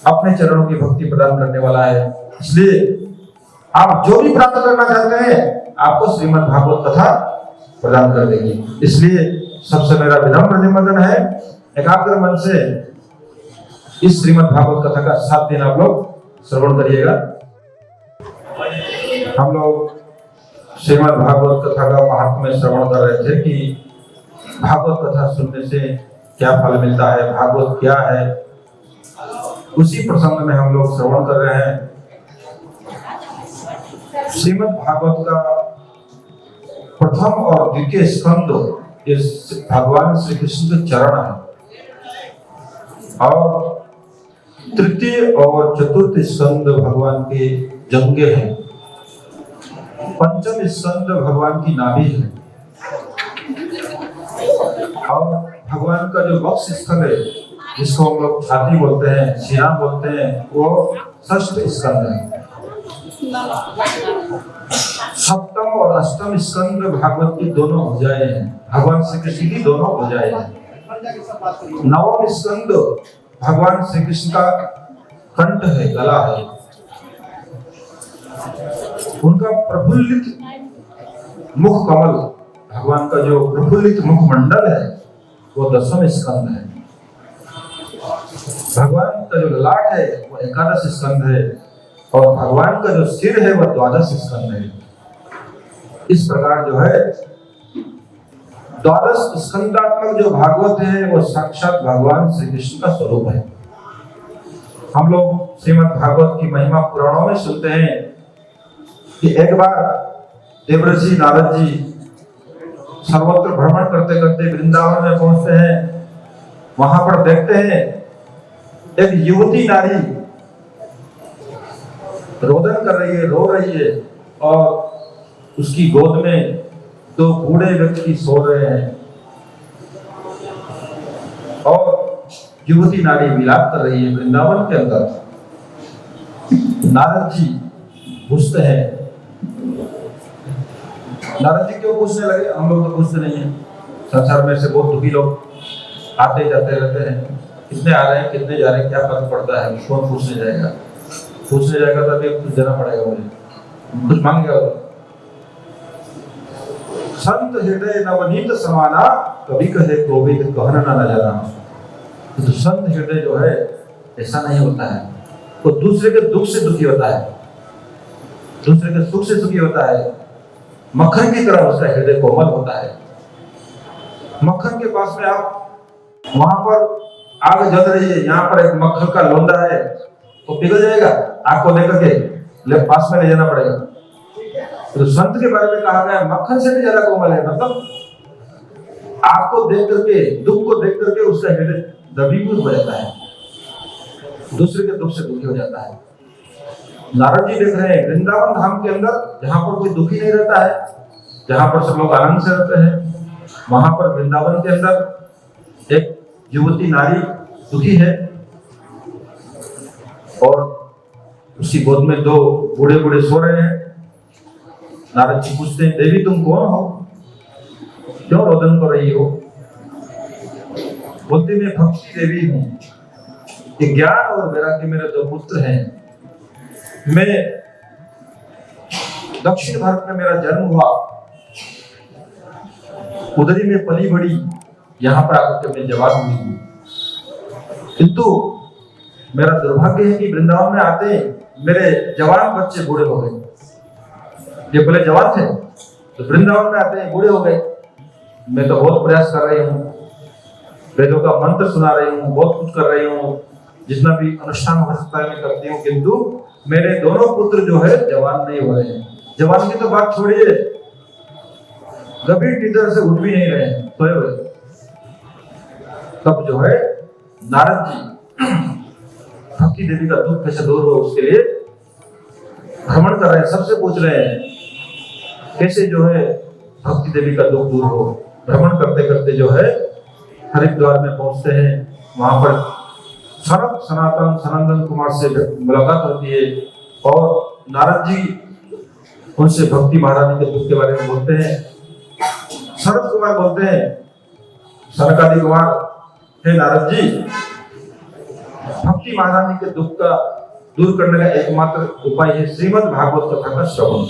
अपने चरणों की भक्ति प्रदान करने वाला है। इसलिए आप जो भी प्राप्त करना चाहते हैं आपको श्रीमद् भागवत कथा प्रदान कर देगी। इसलिए सबसे मेरा विनम्र निवेदन है, एकाग्र मन से इस श्रीमद् भागवत कथा का 7 दिन आप लोग श्रवण करिएगा। हम लोग श्रीमद् भागवत कथा का महात्म्य श्रवण कर रहे थे कि भागवत कथा सुनने से क्या फल मिलता है, भागवत क्या है, उसी प्रसंग में हम लोग श्रवण कर रहे हैं। श्रीमद् भागवत का प्रथम और द्वितीय स्कंद इस भगवान श्री कृष्ण के चरण है और तृतीय और चतुर्थ स्कंद भगवान के जंगे हैं। पंचम स्कंद भगवान की नाभि है और भगवान का जो वक्ष स्थल है जिसको हम लोग छाती बोलते हैं, शिरा बोलते हैं, वो षष्ठ स्कंद है। सप्तम और अष्टम स्कंद भागवत की दोनों भुजाएं हैं, भगवान श्री कृष्ण की दोनों भुजाएं हैं। नवम स्कंद भगवान श्री कृष्ण का कंठ है, गला है। उनका प्रफुल्लित मुख कमल, भगवान का जो प्रफुल्लित मुखमंडल है वो 10वां स्कंद है। भगवान का जो ललाट है वो 11 स्कंद है और भगवान का जो सिर है वो 12 स्कंद है। इस प्रकार जो है 12 स्कंदात्मक जो भागवत है वो साक्षात भगवान श्री कृष्ण का स्वरूप है। हम लोग श्रीमद् भागवत की महिमा पुराणों में सुनते हैं कि एक बार देवर्षि नारद जी सर्वत्र भ्रमण करते करते वृंदावन में पहुंचते हैं। वहां पर देखते हैं एक युवती नारी रोदन कर रही है, रो रही है और उसकी गोद में 2 बूढ़े व्यक्ति सो रहे हैं और युवती नारी विलाप कर रही है वृंदावन के अंदर। नारद जी पूछते हैं, नारद जी क्यों पूछने लगे? हम लोग तो पूछते नहीं है। संसार में से बहुत दुखी लोग आते जाते रहते हैं, कितने आ रहे हैं कितने जा रहे हैं, क्या फर्क पड़ता है, कौन पूछने जाएगा? पूछने जाएगा तो अभी कुछ देना पड़ेगा, मुझे कुछ मांगेगा। संत हृदय नवनीत समाना, कभी कहे कोविद कहना न जाना। तो संत हृदय जो है ऐसा नहीं होता है, वो दूसरे के दुख से दुखी होता है, दूसरे के सुख से सुखी होता है। मक्खन की तरह उसका हृदय कोमल होता है। मक्खन के पास में आप वहां पर आग जल रही है, यहाँ पर एक मक्खन का लोंदा है तो पिघल जाएगा, आग को लेकर के पास में ले जाना पड़ेगा। तो संत के बारे में कहा गया मक्खन से भी ज्यादा कोमल है, मतलब आग को देख करके, दुख को देख करके उसका हृदय द्रवीभूत हो जाता है, दूसरे के दुख से दुखी हो जाता है। नारद जी देख रहे हैं वृंदावन धाम के अंदर जहां पर कोई दुखी नहीं रहता है, जहां पर सब लोग आनंद से रहते हैं, वहां पर वृंदावन के अंदर एक युवती नारी दुखी है और उसकी गोद में दो बूढ़े बूढ़े सो रहे हैं। नारद जी पूछते हैं, देवी तुम कौन हो, क्यों रोदन कर रही हो? बोलती, मैं भक्ति देवी हूँ, ये ज्ञान और वैराग्य मेरे दो पुत्र हैं। मैं दक्षिण भारत में मेरा जन्म हुआ, उधरी में पली बड़ी, यहाँ पर आकर के मैं जवान हुई, किंतु मेरा दुर्भाग्य है कि वृंदावन में आते मेरे जवान बच्चे बूढ़े हो गए। ये पहले जवान थे तो वृंदावन में आते बूढ़े हो गए। मैं तो बहुत प्रयास कर रही हूँ, वेदों का मंत्र सुना रही हूँ, बहुत कुछ कर रही हूँ, जितना भी अनुष्ठान हो सकता है मैं करती हूँ, किंतु मेरे दोनों पुत्र जो है जवान नहीं हो रहे हैं। जवान की तो बात छोड़िए, गंभीर टीचर से उठ भी नहीं रहे हैं, सोए हुए। तब जो है नारद जी भक्ति देवी का दुख कैसे दूर हो उसके लिए भ्रमण कर रहे हैं, सबसे पूछ रहे हैं कैसे जो है भक्ति देवी का दुख दूर हो। भ्रमण करते करते जो है हरिद्वार में पहुंचते हैं। वहां पर सनत सनातन सनंदन कुमार से मुलाकात होती है और नारद जी उनसे भक्ति महारानी के दुख के बारे में बोलते हैं। सनत कुमार बोलते हैं, सनकादि कुमार, हे नारद जी, भक्ति महारानी के दुख का दूर करने का एकमात्र उपाय है श्रीमद् भागवत कथा का श्रवण।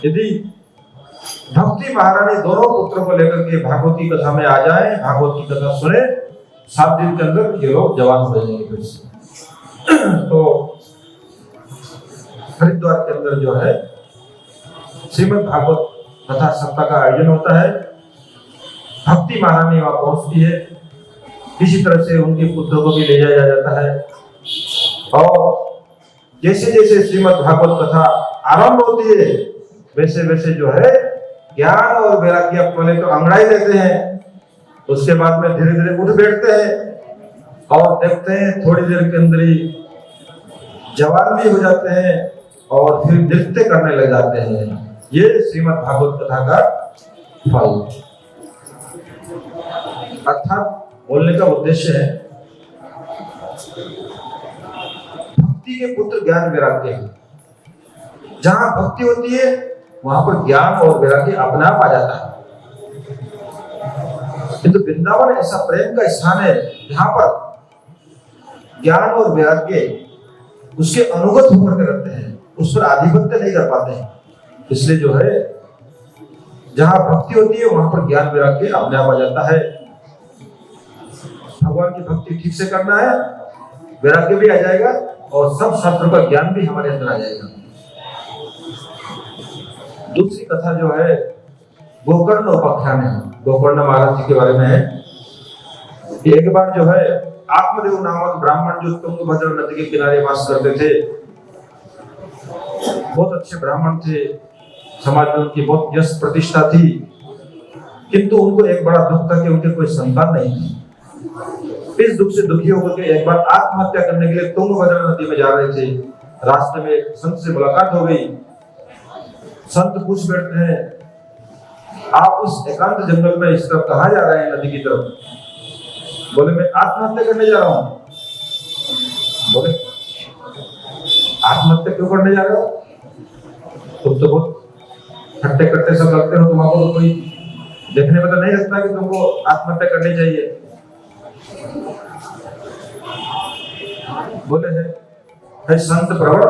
यदि भक्ति महारानी दोनों पुत्रों को लेकर के भागवत की कथा में आ जाए, भागवत की कथा सुने, 7 दिन के अंदर ये लोग जवान हो जाएंगे फिर से। तो हरिद्वार के अंदर जो है श्रीमद् भागवत कथा सप्ताह का आयोजन होता है। भक्ति महारानी वहां पहुंचती है, इसी तरह से उनके पुत्रों को भी ले जाया जाता है और जैसे जैसे श्रीमद् भागवत कथा आरंभ होती है वैसे वैसे जो है ज्ञान और वैराग्य पहले तो अंगड़ाई देते हैं, उसके बाद में धीरे धीरे उठ बैठते हैं और देखते हैं थोड़ी देर के अंदर ही जवान भी हो जाते हैं और फिर नृत्य करने लग जाते हैं। ये श्रीमद् भागवत कथा का फल, अर्थात बोलने का उद्देश्य है भक्ति के पुत्र ज्ञान वैराग्य है। जहां भक्ति होती है वहां पर ज्ञान और वैराग्य अपने आप आ जाता है। किंतु वृंदावन ऐसा प्रेम का स्थान है जहां पर ज्ञान और वैराग्य उसके अनुगत होकर के रहते हैं, उस पर आधिपत्य नहीं कर पाते हैं। इसलिए जो है जहां भक्ति होती है वहां पर ज्ञान वैराग्य अपने आप आ जाता है। भगवान की भक्ति ठीक से करना है, वैराग्य भी आ जाएगा और सब शास्त्रों का ज्ञान भी हमारे अंदर आ जाएगा। दूसरी कथा जो है गोकर्ण उपाख्यान है, गोकर्ण महाराज जी के बारे में है। एक बार जो है आत्मदेव नामक ब्राह्मण जो तुंगभद्रा नदी के किनारे वास करते थे, बहुत अच्छे ब्राह्मण थे, समाज में उनकी बहुत यश प्रतिष्ठा थी, किंतु उनको एक बड़ा दुख था कि उनके कोई संतान नहीं थी। इस दुख से दुखी होकर के एक बार आत्महत्या करने के लिए तुंगभद्रा नदी में जा रहे थे। रास्ते में एक संत से मुलाकात हो गई। संत पूछ बैठते हैं, आप इस एकांत जंगल में इस तरफ कहाँ जा रहे हैं, नदी की तरफ? बोले, मैं आत्महत्या करने जा रहा हूँ। बोले, आत्महत्या क्यों करने जा रहे हो? तुम तो बहुत खट्टे कट्टे सब लगते हो, तुम्हारा तो कोई देखने में तो नहीं लगता कि तुमको आत्महत्या करनी चाहिए। बोले है संत प्रवर,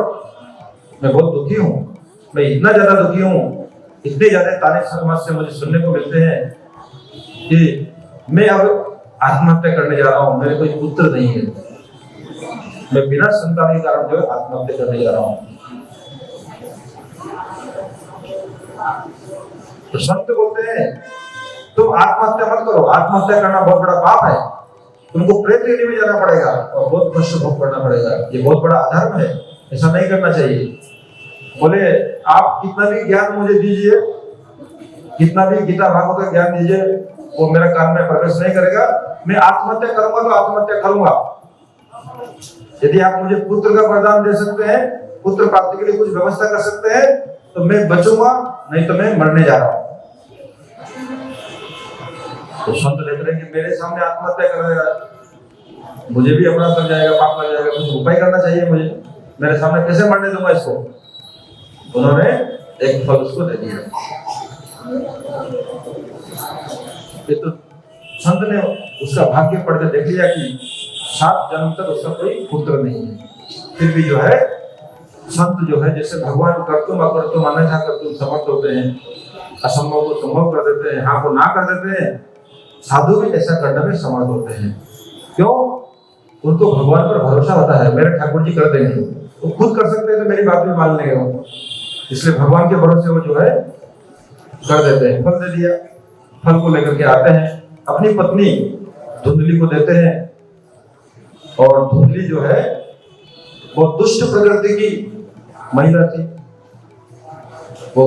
मैं बहुत दुखी हूँ, मैं इतना ज्यादा दुखी हूँ, इतने ज्यादा ताने समाज से मुझे सुनने को मिलते हैं कि मैं अब आत्महत्या करने जा रहा हूँ, मेरे कोई पुत्र नहीं है, मैं बिना संतान के कारण जो है आत्महत्या करने जा रहा हूँ। तो संत बोलते हैं, तुम आत्महत्या मत करो, आत्महत्या करना बहुत बड़ा पाप है, तुमको प्रेत लेने में जाना पड़ेगा और बहुत कष्ट भोग करना पड़ेगा, ये बहुत बड़ा अधर्म है, ऐसा नहीं करना चाहिए। बोले, आप कितना भी ज्ञान मुझे दीजिए, कितना भी गीता भागवत का ज्ञान दीजिए, वो मेरा कान में प्रवेश नहीं करेगा। मैं आत्महत्या करूंगा तो आत्महत्या करूंगा। यदि आप मुझे पुत्र का वरदान दे सकते हैं, पुत्र प्राप्ति के लिए कुछ व्यवस्था कर सकते हैं, तो मैं बचूंगा, नहीं तो मैं मरने जा रहा हूं। तो संत देख रहे हैं कि मेरे सामने आत्महत्या कर रहा है, मुझे भी अपराध लग जाएगा, पाप लग जाएगा, कुछ उपाय करना चाहिए मुझे, मेरे सामने कैसे मरने दूंगा इसको। उन्होंने एक फल उसको दे दिया। ये तो संत ने उसका भाग्य पढ़ के देख लिया कि 7 जन्म तक उसका कोई पुत्र नहीं है। फिर भी जो है संत जो है, जैसे भगवान कर्तुम अकर्तुम अन्यथा कर्तुम समर्थ होते हैं, असंभव को संभव कर देते हैं, हाँ को ना कर देते हैं, साधु भी ऐसा करने में समर्थ होते हैं। क्यों? उनको भगवान पर भरोसा होता है, मेरे ठाकुर जी कर देंगे, वो खुद कर सकते हैं तो मेरी बात भी मान लेंगे वो, इसलिए भगवान के भरोसे वो जो है कर देते हैं। फल दे दिया, फल को लेकर के आते हैं, अपनी पत्नी धुंधली को देते हैं, और धुंधली जो है वो दुष्ट प्रकृति की महिला थी, वो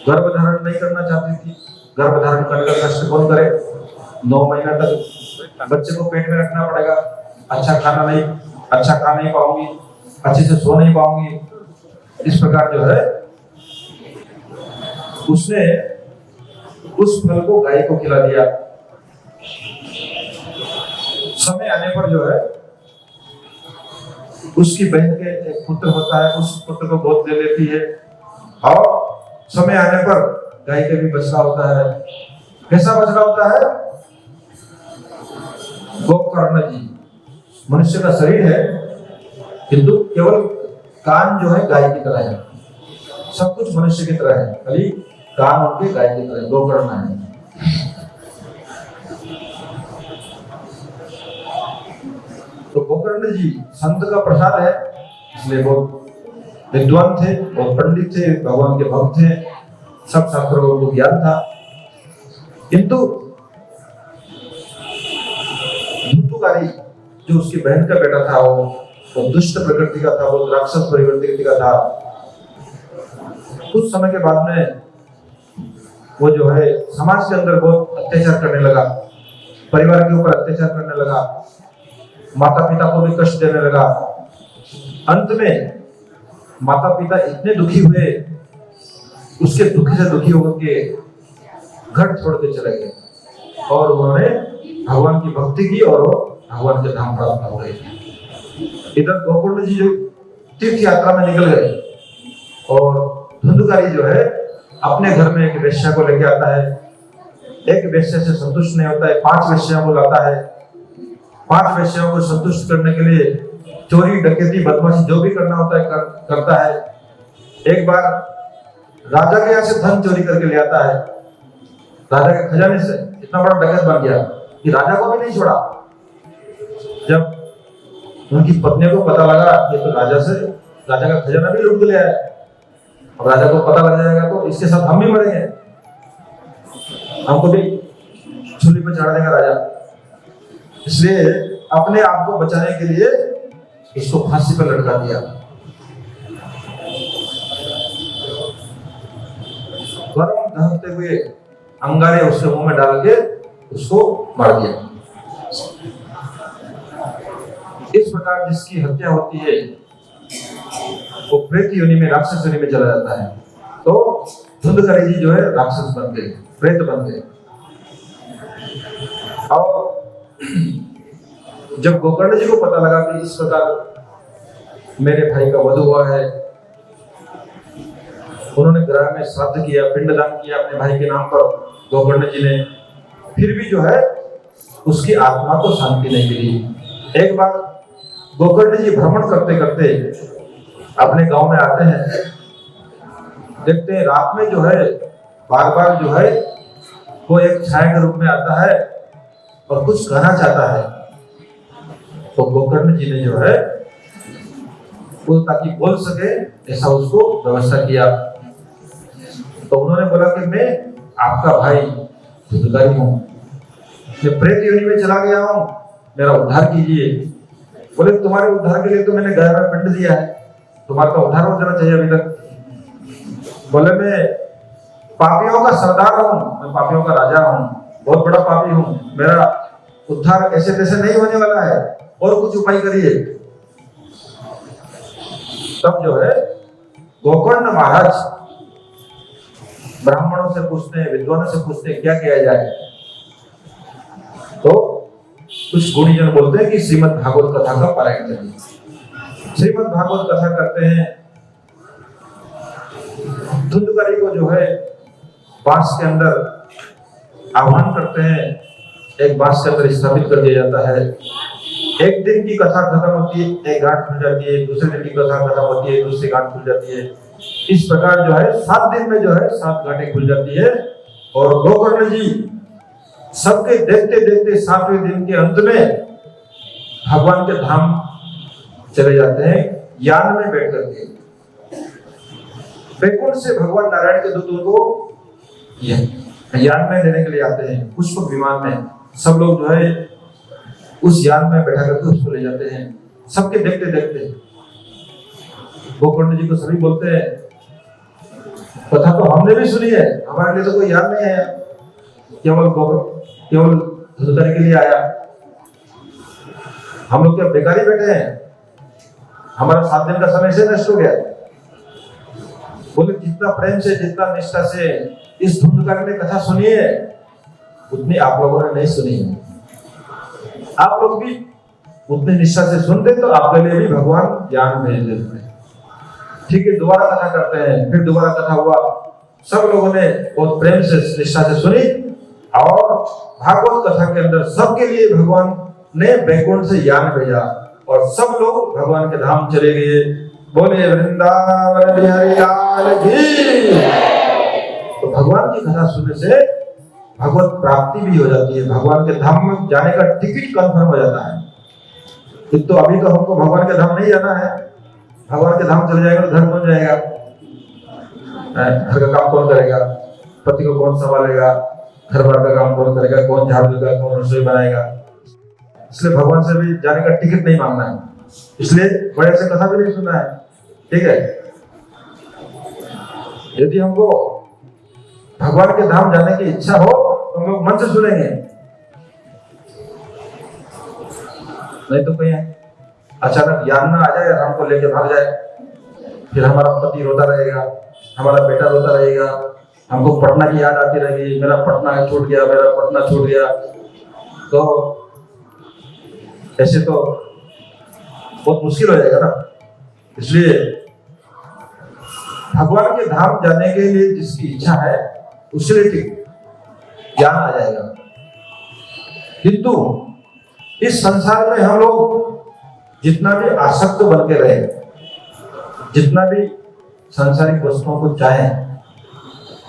गर्भ धारण नहीं करना चाहती थी। गर्भ धारण करने का कष्ट कौन करे? 9 महीना तक बच्चे को पेट में रखना पड़ेगा, अच्छा खा नहीं पाऊंगी, अच्छे से सो नहीं पाऊंगी। इस प्रकार जो है उसने उस फल को गाय को खिला दिया। समय आने पर जो है उसकी बहन के एक पुत्र होता है, उस पुत्र को गोद ले लेती है, और समय आने पर गाय के भी बछड़ा होता है। कैसा बछड़ा होता है? गोकर्ण जी, मनुष्य का शरीर है किंतु केवल कान जो है गाय की तरह है, सब कुछ मनुष्य की तरह है, खाली कान उनके गाय की तरह, गोकर्ण है। तो गोकर्ण जी संत का प्रसाद है, इसलिए वो विद्वान थे, बहुत पंडित थे, भगवान के भक्त थे, सब शास्त्रों को ज्ञान था। किंतु धुंधुकारी जो उसकी बहन का बेटा था, वो दुष्ट प्रकृति का था, वो राक्षस प्रकृति का था। कुछ समय के बाद में वो जो है समाज के अंदर बहुत अत्याचार करने लगा, परिवार के ऊपर अत्याचार करने लगा, माता पिता को भी कष्ट देने लगा। अंत में माता पिता इतने दुखी हुए, उसके दुखी से दुखी होकर के घर छोड़ के चले गए, और उन्होंने भगवान की भक्ति की और वो भगवान के धाम प्राप्त हो गए। इधर गोकर्ण जी जो तीर्थ यात्रा में निकल गए, और धुंधुकारी जो है अपने घर में एक वेश्या को लेके आता है। एक वेश्या से संतुष्ट नहीं होता है, 5 वेश्याओं को लाता है। 5 वेश्याओं को संतुष्ट करने के लिए चोरी डकैती बदमाशी जो भी करना होता है करता है। एक बार राजा के यहाँ से धन चोरी करके ले आता है, राजा के खजाने से। इतना बड़ा डकैत बन गया कि राजा को भी नहीं छोड़ा। जब उनकी पत्नी को पता लगा कि तो राजा का खजाना भी लूट लिया है, अब राजा को पता लग जाएगा तो इसके साथ हम भी मरेंगे, हमको भी चूल्हे पर चढ़ा देगा राजा। इसलिए अपने आप को बचाने के लिए इसको फांसी पर लटका दिया। गरम दहकते हुए अंगारे उसके मुंह में डाल के उसको मार दिया। इस प्रकार जिसकी हत्या होती है वो प्रेत योनि में, राक्षस योनि में चला जाता है। तो धुंधुकारी जी जो है राक्षस बन गए, प्रेत बन गए। और जब गोकर्ण जी को पता लगा कि इस प्रकार मेरे भाई का वध हुआ है, उन्होंने ग्राम में श्राद्ध किया, पिंडदान किया अपने भाई के नाम पर गोकर्ण जी ने। फिर भी जो है उसकी आत्मा को शांति नहीं मिली। एक बार गोकर्ण जी भ्रमण करते करते अपने गांव में आते हैं, देखते हैं रात में जो है बार बार जो है वो एक छाया के रूप में आता है और कुछ कहना चाहता है। तो गोकर्ण जी ने जो है वो ताकि बोल सके ऐसा उसको व्यवस्था किया। तो उन्होंने बोला कि मैं आपका भाई धुंधुकारी हूँ, मैं प्रेत योनि में चला गया हूँ, मेरा उद्धार कीजिए। बोले तुम्हारे उद्धार के लिए तो मैंने गया में पिंड दिया है, तुम्हारा तो उद्धार हो जाना चाहिए अभी तक। बोले मैं पापियों का सरदार हूँ, मैं पापियों का राजा हूँ, बहुत बड़ा पापी हूँ, मेरा उद्धार ऐसे तैसे नहीं होने वाला है, और कुछ उपाय करिए। तब जो है गोकर्ण महाराज ब्राह्मणों से पूछते हैं, विद्वानों से पूछते हैं क्या किया जाए। तो कुछ गुणीजन बोलते हैं कि श्रीमद् भागवत कथा का पारायण करिए। श्रीमद् भागवत कथा करते हैं, धुंधकारी को जो है बांस के अंदर आह्वान करते हैं, एक बांस के अंदर स्थापित कर दिया जाता है। एक दिन की कथा खत्म होती है, एक गांठ खुल जाती है, दूसरे दिन की कथा खत्म होती है, दूसरी गांठ खुल जाती है। इस प्रकार जो है 7 दिन में जो है 7 गांठें खुल जाती है। और गोकर्ण जी सबके देखते देखते 7वें दिन के अंत में भगवान के धाम चले जाते हैं, यान में बैठ करके। वैकुंठ से भगवान नारायण के दूतों को यान में लेने के लिए आते हैं, पुष्पक विमान में। सब लोग जो है उस यान में बैठा करके उसको ले जाते हैं, सबके देखते देखते। गोकर्ण जी को सभी बोलते हैं, कथा तो हमने भी सुनी है, हमारे लिए तो कोई याद नहीं है, केवल धुंधकारी के लिए आया। हम लोग क्या बेकारी बैठे हैं, हमारा 7 दिन का समय से नष्ट हो गया। बोले जितना प्रेम से, जितना निष्ठा से इस धुंधकारी ने कथा सुनी है, उतनी आप लोगों ने नहीं सुनी है। आप लोग भी उतनी निष्ठा से सुनते तो आपके लिए भी भगवान ज्ञान भेज देते। ठीक है, दोबारा कथा करते हैं। फिर दोबारा कथा हुआ, सब लोगों ने बहुत प्रेम से, निष्ठा से सुनी और भागवत कथा के अंदर सबके लिए भगवान ने वैकुंठ से ज्ञान भेजा और सब लोग भगवान के धाम चले गए। बोले वृंदावन बिहारी लाल की। तो भगवान की कथा सुनने से भगवत प्राप्ति भी हो जाती है, भगवान के धाम में जाने का टिकट कंफर्म हो जाता है। तो अभी तो हमको भगवान के धाम नहीं जाना है, भगवान के धाम चले जाएगा तो घर कौन जाएगा, घर का काम कौन करेगा, पति को कौन संभालेगा, घर बार का काम कौन करेगा, कौन झाड़ू देगा, कौन रसोई बनाएगा। इसलिए भगवान से भी जाने का टिकट नहीं मांगना है, इसलिए बड़े से कथा भी नहीं सुनना है। ठीक है, यदि हमको भगवान के धाम जाने की इच्छा हो तो हम लोग मन से सुनेंगे, नहीं तो कहीं अचानक यान ना आ जाए और हमको लेके भाग जाए, फिर हमारा पति रोता रहेगा, हमारा बेटा रोता रहेगा, हमको पटना की याद आती रहेगी, मेरा पटना छूट गया, मेरा पटना छूट गया। तो ऐसे तो बहुत मुश्किल हो जाएगा ना। इसलिए भगवान के धाम जाने के लिए जिसकी इच्छा है उसके लिए ज्ञान आ जाएगा। किंतु इस संसार में हम लोग जितना भी आसक्त बन के रहे, जितना भी सांसारिक वस्तुओं को चाहें,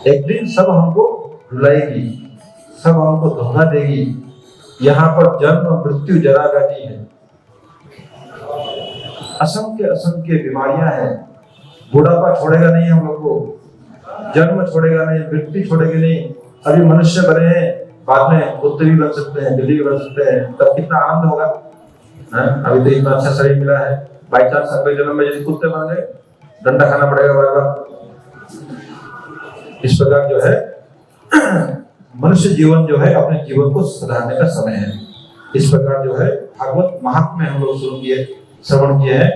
एक दिन सब हमको रुलाएगी, सब हमको धोखा देगी। यहाँ पर जन्म मृत्यु जरा व्याधि है, असंख्य असंख्य बीमारियां हैं। बुढ़ापा छोड़ेगा नहीं हम लोग को, जन्म छोड़ेगा नहीं, मृत्यु छोड़ेगी नहीं। अभी मनुष्य बने हैं, बाद में कुत्ते भी बन सकते हैं, बिल्ली भी बन सकते हैं, तब कितना आनंद होगा। अभी तो इतना अच्छा शरीर मिला है, बाई चांस अगले जन्म में यदि कुत्ते बन गए, डंडा खाना पड़ेगा बार बार। इस प्रकार जो है मनुष्य जीवन जो है अपने जीवन को सुधारने का समय है। इस प्रकार जो है भागवत महात्म्य हम लोग श्रवण किए हैं,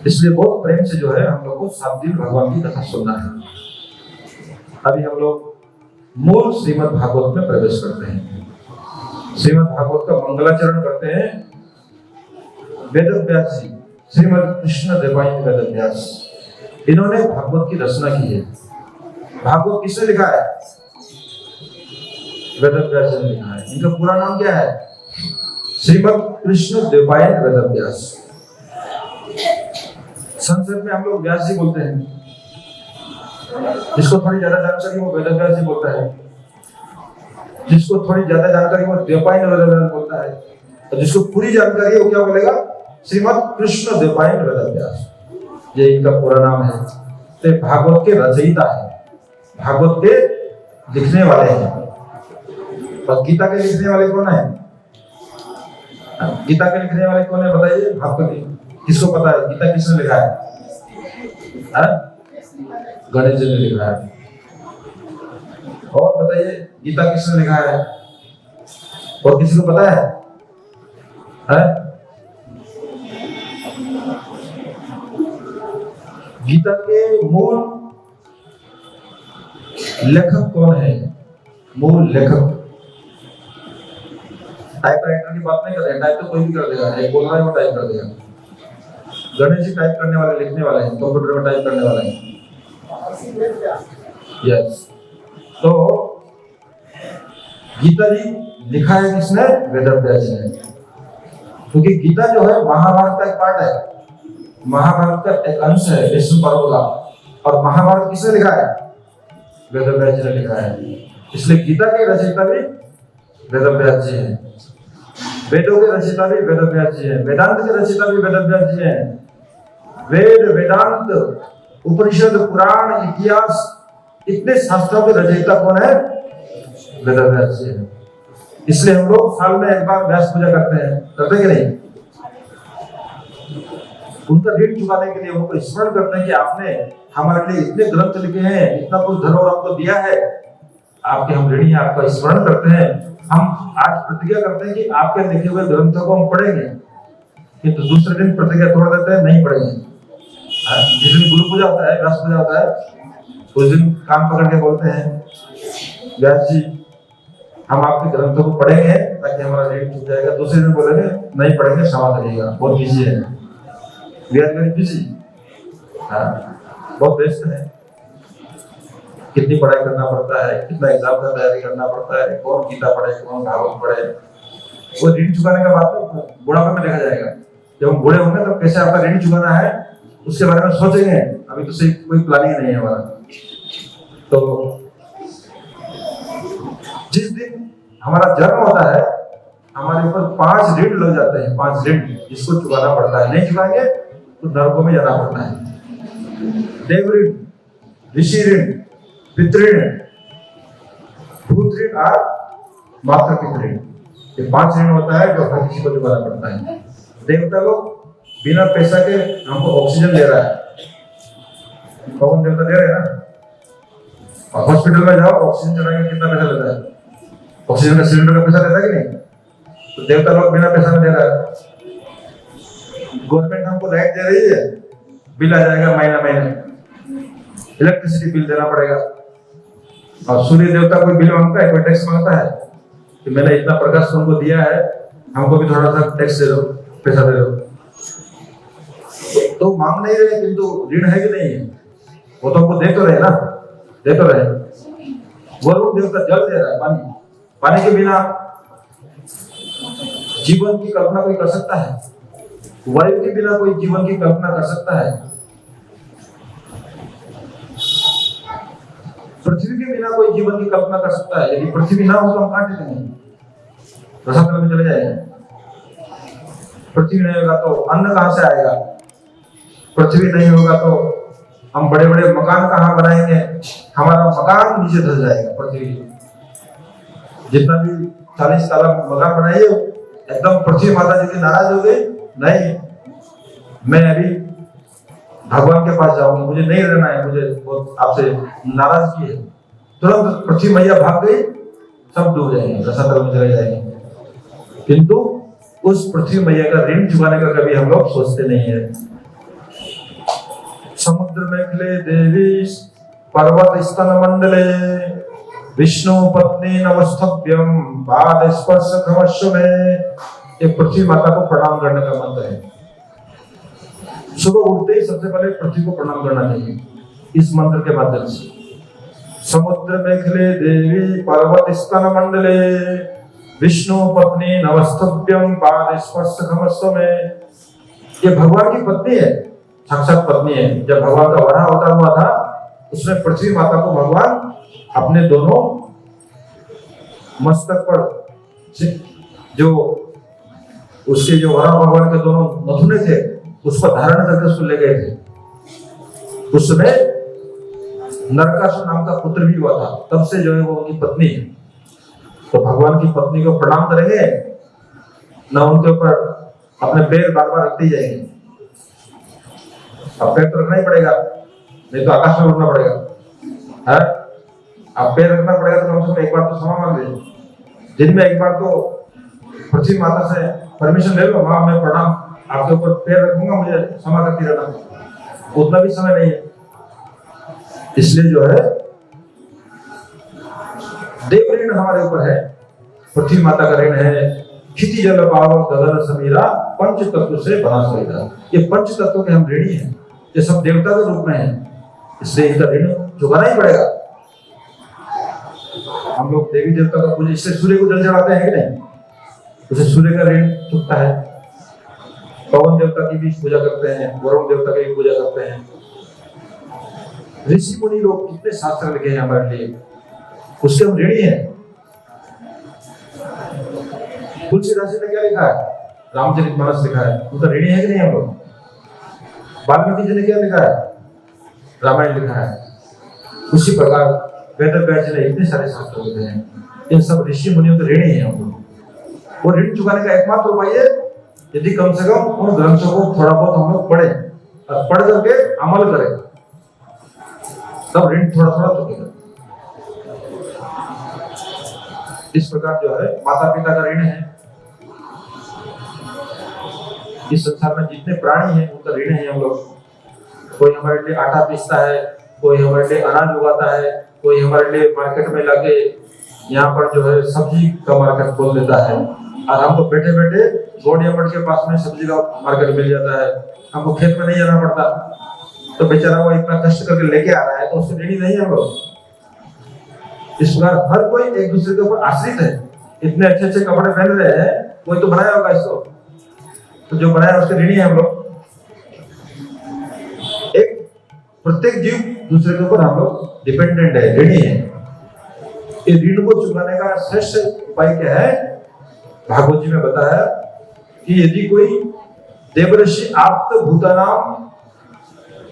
इसलिए बहुत प्रेम से जो है हम लोग को 7 दिन भगवान की कथा सुनना है। अभी हम लोग मूल श्रीमद् भागवत में प्रवेश करते हैं। श्रीमद् भागवत का मंगलाचरण करते हैं वेदव्यास जी, श्रीमद् कृष्ण देवायन वेदव्यास। इन्होंने भागवत की रचना की है। भागवत किसने लिखा है? वेदव्यास ने लिखा है। इनका पूरा नाम क्या है? श्रीमद् कृष्ण देवायन वेदव्यास। संस्कृत में हम लोग व्यास जी बोलते हैं, जिसको थोड़ी ज्यादा जानकारी वो वेदव्यास जी बोलता है, जिसको थोड़ी ज्यादा जानकारी वो देवपायन वेदव्यास बोलता है, और जिसको पूरी जानकारी है वो क्या बोलेगा? श्रीमद् कृष्ण देवपायन वेदव्यास। ये इनका पूरा नाम है। तो भागवत के रचयिता है, भागवत के लिखने वाले हैं। और गीता के लिखने वाले कौन है? गीता के लिखने वाले कौन है बताइए? भागवत किसको पता है गीता किसने लिखा है? गणेश जी ने लिखा है। और बताइए गीता किसने लिखा है? और किसी को पता है? गीता के मूल लेखक कौन है? मूल लेखक टाइप राइटर की बात नहीं कर रहे हैं, टाइप तो कोई भी कर देगा, एक बोल रहा है वो टाइप कर देगा। गणेश जी टाइप करने वाले, लिखने वाले हैं, कंप्यूटर में टाइप करने वाले हैं। यस, तो गीता जी लिखा है किसने? वेदव्यास जी ने। क्योंकि गीता जो है महाभारत का एक पार्ट है, महाभारत का एक अंश है, विष्णु पर्व का। और महाभारत किसने लिखा है? वेदव्यास जी ने लिखा है। इसलिए गीता के रचयिता भी वेदव्यास जी हैं, वेदों के रचयिता भी वेदव्यास जी हैं, वेदांत के रचयिता भी वेदव्यास जी हैं। वेद, वेदांत, उपनिषद, पुराण, इतिहास, इतने शास्त्रों के रचयिता कौन है? वेदव्यास जी हैं। इसलिए हम लोग साल में एक बार व्यास पूजा करते हैं, करते कि नहीं? उनका ऋण चुकाने के लिए उनको स्मरण करते हैं कि आपने हमारे लिए इतने ग्रंथ लिखे हैं, इतना कुछ धरोहर हमको दिया है, आपके हम ऋणी, आपका स्मरण करते हैं। हम आज प्रतिज्ञा करते हैं कि आपके लिखे हुए ग्रंथों को हम पढ़ेंगे, किंतु दूसरे दिन प्रतिज्ञा तोड़ देते हैं, नहीं पढ़ेंगे। जिस दिन गुरु पूजा होता है, व्यास पूजा होता है, उस दिन कान पकड़ के बोलते हैं, व्यास जी हम आपके ग्रंथों को पढ़ेंगे ताकि हमारा ऋण छूट जाएगा। दूसरे दिन बोलेंगे नहीं पढ़ेंगे, क्षमा करिएगा, बहुत बिजी है, वी आर वेरी बिजी, बहुत व्यस्त है, कितनी पढ़ाई करना पड़ता है, कितना एग्जाम का तैयारी करना पड़ता है, कौन गीता पढ़े, कौन भागवत पढ़े। वो ऋण चुकाने का बात तो बुढ़ापे में देखा जाएगा। जब हम बूढ़े होंगे तो कैसे आपका ऋण चुकाना है उसके बारे में सोचेंगे, अभी तो सही कोई प्लानिंग नहीं है हमारा। तो जिस दिन हमारा जन्म होता है हमारे ऊपर 5 ऋण लग जाते हैं, 5 ऋण जिसको चुकाना पड़ता है, नहीं चुकाएंगे तो नरकों में जाना पड़ता है। देव ऋण, ऋषि ऋण, पितृण, भूत ऋण और माता पितृ ऋण, ये 5 ऋण होता है जो हर किसी को चुकाना पड़ता है। देवता लोग बिना पैसा के हमको ऑक्सीजन दे रहा है, कौन देवता दे रहे हैं ना। और हॉस्पिटल में जाओ ऑक्सीजन चढ़ाएंगे कितना पैसा लेता है? ऑक्सीजन का सिलेंडर का पैसा लेता है कि नहीं? तो देवता लोग बिना पैसा में दे रहा है। गवर्नमेंट हमको लाइट दे रही है, बिल आ जाएगा महीना महीने, इलेक्ट्रिसिटी बिल देना पड़ेगा। और सूर्य देवता कोई बिल मांगता है, कोई टैक्स मांगता है कि मैंने इतना प्रकाश तुमको दिया है, हमको भी थोड़ा सा टैक्स दे दो, पैसा दे दो। तो मांग नहीं रहे, किंतु ऋण है कि नहीं है? वो तो हमको दे तो रहे ना, दे तो रहे। वरुण देवता जल दे रहा है, पानी, पानी के बिना जीवन की कल्पना कोई कर सकता है? वायु के बिना कोई जीवन की कल्पना कर सकता है? पृथ्वी के बिना कोई जीवन की कल्पना कर सकता है? यदि पृथ्वी ना हो तो हम कहां टिकेंगे? रसातल में चले जाएंगे। पृथ्वी नहीं होगा तो अन्न कहां से आएगा? पृथ्वी नहीं होगा तो हम बड़े बड़े मकान कहां बनाएंगे? हमारा मकान नीचे धस जाएगा। पृथ्वी जितना भी 40 साल मकान बनाइए, एकदम पृथ्वी माता जी की नाराज हो गई, नहीं मैं अभी भगवान के पास जाऊंगी, मुझे नहीं रहना है, मुझे बहुत आपसे नाराजगी है, तुरंत पृथ्वी मैया भाग गई, सब डूब जाएंगे, रसातल में चले जाएंगे। किंतु उस पृथ्वी मैया का ऋण चुकाने का कभी हम लोग सोचते नहीं है। समुद्र में खिले देवी पर्वत स्तन मंडले विष्णु पत्नी नमस्तभ्यम पाद स्पर्श क्रमश्व में, ये पृथ्वी माता को प्रणाम करने का मंत्र है। सुबह उठते ही सबसे पहले पृथ्वी को प्रणाम करना चाहिए इस मंत्र के माध्यम से। समुद्र में खिले देवी पर्वत स्तन मंडले विष्णु पत्नी नमस्तभ्यम पाद स्पर्श क्रमश्व में, ये भगवान की पत्नी है, साक्षात पत्नी है। जब भगवान का वराह अवतार हुआ था उसमें पृथ्वी माता को भगवान अपने दोनों मस्तक पर जो उसके जो वराह भगवान के दोनों नथुने थे उसको धारण करके उसको ले गए थे। उसमें नरकासुर नाम का पुत्र भी हुआ था, तब से जो है वो उनकी पत्नी है। तो भगवान की पत्नी को प्रणाम करेंगे ना, उनके ऊपर अपने पैर बार बार रखते जाएंगे। अब पैर तो रखना ही पड़ेगा, नहीं तो आकाश में उड़ना पड़ेगा। अब पैर रखना पड़ेगा तो कम से कम एक बार तो क्षमा मांग लीजिए। दिन में एक बार तो पृथ्वी माता से परमिशन ले लो, माँ मैं प्रणाम आपके ऊपर पैर रखूंगा, मुझे क्षमा करती रहना। उतना भी समय नहीं है। इसलिए जो है देव ऋण हमारे ऊपर है, पृथ्वी माता का ऋण है, क्षिति जल पावक गगन समीरा पंच तत्व से बना शरीर। ये पंच तत्व के हम ऋणी हैं, ये सब देवता के रूप में है, इसलिए इनका ऋण चुकाना ही पड़ेगा। हम लोग देवी देवता का पूजा, इसलिए सूर्य को जल चढ़ाते हैं कि नहीं, उसे सूर्य का ऋण चुकता है। पवन देवता की भी पूजा करते हैं, वरुण देवता की भी पूजा करते हैं। ऋषि मुनि लोग कितने शास्त्र लिखे हैं हमारे लिए, उसके हम ऋणी हैं। तुलसीदास जी ने क्या लिखा है, रामचरितमानस लिखा है, उसका ऋणी है कि नहीं हम लोग। वाल्मीकि जी ने क्या लिखा है, रामायण लिखा है। उसी प्रकार वेद व्यास ने इतने सारे शास्त्र लिखे हैं, इन सब ऋषि मुनियों के ऋणी हैं हम लोग। वो ऋण चुकाने का एकमात्र उपाय है यदि कम से कम उन ग्रंथों को थोड़ा बहुत हम लोग पढ़ें और पढ़ करके अमल करें, तब ऋण थोड़ा थोड़ा चुकेगा। इस प्रकार जो है माता पिता का ऋण है। इस संसार में जितने प्राणी हैं उनका ऋण है हम लोग। कोई हमारे लिए आटा पीसता है, कोई हमारे लिए अनाज उगाता है, कोई हमारे लिए मार्केट में लाके यहाँ पर जो है सब्जी का मार्केट खोल देता है, और हमको बैठे बैठे गोड़िया मठ के पास में सब्जी का मार्केट मिल जाता है, हमको खेत में नहीं जाना पड़ता। तो बेचारा वो इतना कष्ट करके लेके आ रहा है, तो उससे ऋणी नहीं है हम लोग। इस प्रकार हर कोई एक दूसरे के ऊपर आश्रित है। इतने अच्छे अच्छे कपड़े पहन रहे हैं, कोई तो बनाया होगा इसको, तो जो बनाया उसके ऋणी है हम लोग। एक प्रत्येक जीव दूसरे के ऊपर हम लोग डिपेंडेंट है, ऋणी है। इस ऋण को चुकाने का श्रेष्ठ उपाय क्या है, भागवत जी में बताया कि यदि कोई देवर्षि आप्त भूतानाम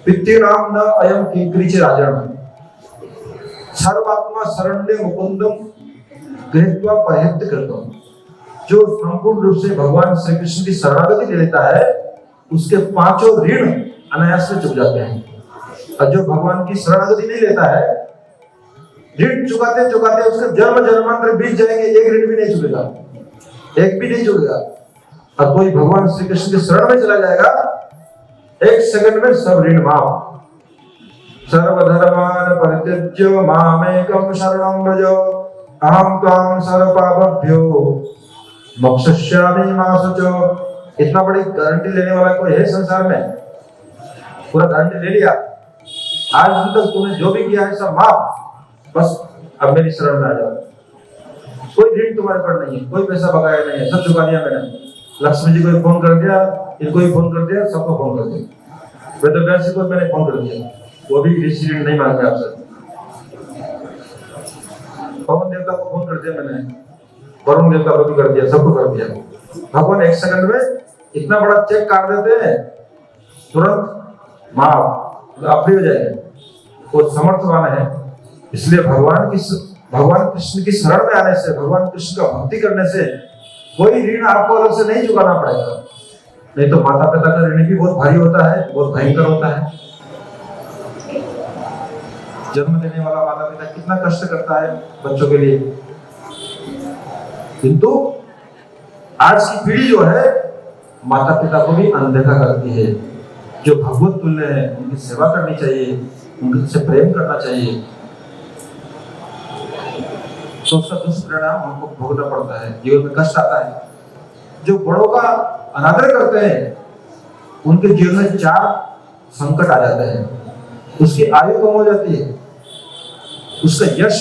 पितृनाम न अयम किंकरीच राजन सर्वात्मा शरण्य मुकुंदम गृहीत्वा परिहृत कृतम। जो संपूर्ण रूप से भगवान श्री कृष्ण की शरणागति ले लेता है, उसके पांचों ऋण अनायास से चुक जाते हैं। और जो भगवान की शरणागति नहीं लेता है, ऋण चुकाते चुकाते उसके जन्म जन्मांतर बीत जाएंगे, एक ऋण भी नहीं चुकेगा, एक भी नहीं चुकेगा। और कोई भगवान श्री कृष्ण के शरण में चला जाएगा, एक सेकंड में सब ऋण माफ। सर्वधर्मान परित्यज्य मामेकं शरणं व्रज अहं त्वां सर्वपापेभ्यो मोक्षयिष्यामि मा शुचः। इतना बड़ी गारंटी लेने वाला कोई है संसार में? पूरा गारंटी ले लिया, आज तक तूने जो भी किया है सब माफ, बस अब मेरी शरण में आ जाओ। कोई ऋण तुम्हारे पर नहीं है, कोई पैसा बकाया नहीं है, सब चुका दिया मैंने। लक्ष्मी जी को फोन कर दिया, इनको भी फोन कर दिया, सबको फोन कर दिया। वेदव्यास जी को मैंने फोन कर दिया, वो भी ऋषि ऋण नहीं मांगे आपसे। पवन देवता को फोन कर दिया मैंने, वरुण देवता को भी कर दिया, सबको कर दिया। भगवान एक सेकंड में इतना बड़ा चेक काट देते हैं, तुरंत माफ, आप हो जाएंगे। वो समर्थवान है, इसलिए भगवान कृष्ण की शरण में आने से, भगवान कृष्ण का भक्ति करने से कोई ऋण आपको अलग से नहीं चुकाना पड़ेगा। नहीं तो माता पिता का ऋण भी बहुत भारी होता है, बहुत भयंकर होता है। जन्म देने वाला माता पिता कितना कष्ट करता है बच्चों के लिए, किंतु आज की पीढ़ी जो है माता पिता को भी अनदेखा करती है। जो भगवत तुल्य है उनकी सेवा करनी चाहिए, उनसे प्रेम करना चाहिए, तो उसका दुष्परिणाम हमको भोगना पड़ता है, जीवन में कष्ट आता है। जो बड़ों का अनादर करते हैं उनके जीवन में 4 संकट आ जाते हैं। उसकी आयु कम हो जाती है, उसका यश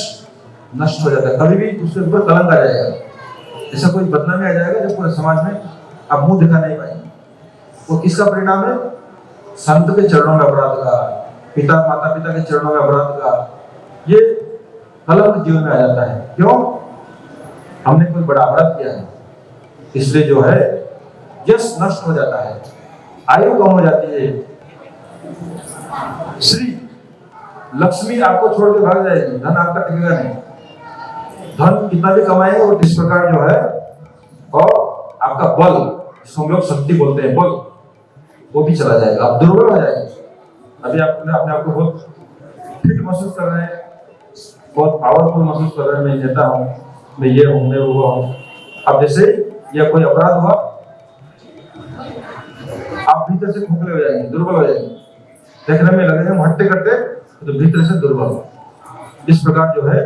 नष्ट हो जाता है, कभी भी उसके ऊपर कलंक आ जाएगा, ऐसा कोई बदनामी आ जाएगा जो पूरे समाज में आप मुंह दिखा नहीं पाएंगे। वो किसका परिणाम है? संत के चरणों में अपराध का, माता पिता के चरणों में अपराध का, ये कलंक जीवन में आ जाता है। क्यों? हमने कोई बड़ा अपराध किया है, इसलिए जो है यश नष्ट हो जाता है, आयु कम हो जाती है। श्री लक्ष्मी आपको छोड़ के भाग जाएगी, धन आपका टिकेगा नहीं। धन कितना भी कमाएंगे वो इस प्रकार जो है, और आपका बल, जिसको हम लोग शक्ति बोलते हैं, बल, वो भी चला जाएगा, आप दुर्बल हो जाएंगे। अभी आपने अपने आप को बहुत फिट महसूस कर रहे हैं, बहुत पावरफुल महसूस कर रहे हैं, मैं नेता हूँ, मैं ये हूँ, मैं वो हूँ। अब जैसे या कोई अपराध हुआ, आप भीतर से खोखले हो जाएंगे, दुर्बल हो जाएंगे, देखने में लगेगा हट्टे कट्टे, तो भीतर से दुर्बल। इस प्रकार जो है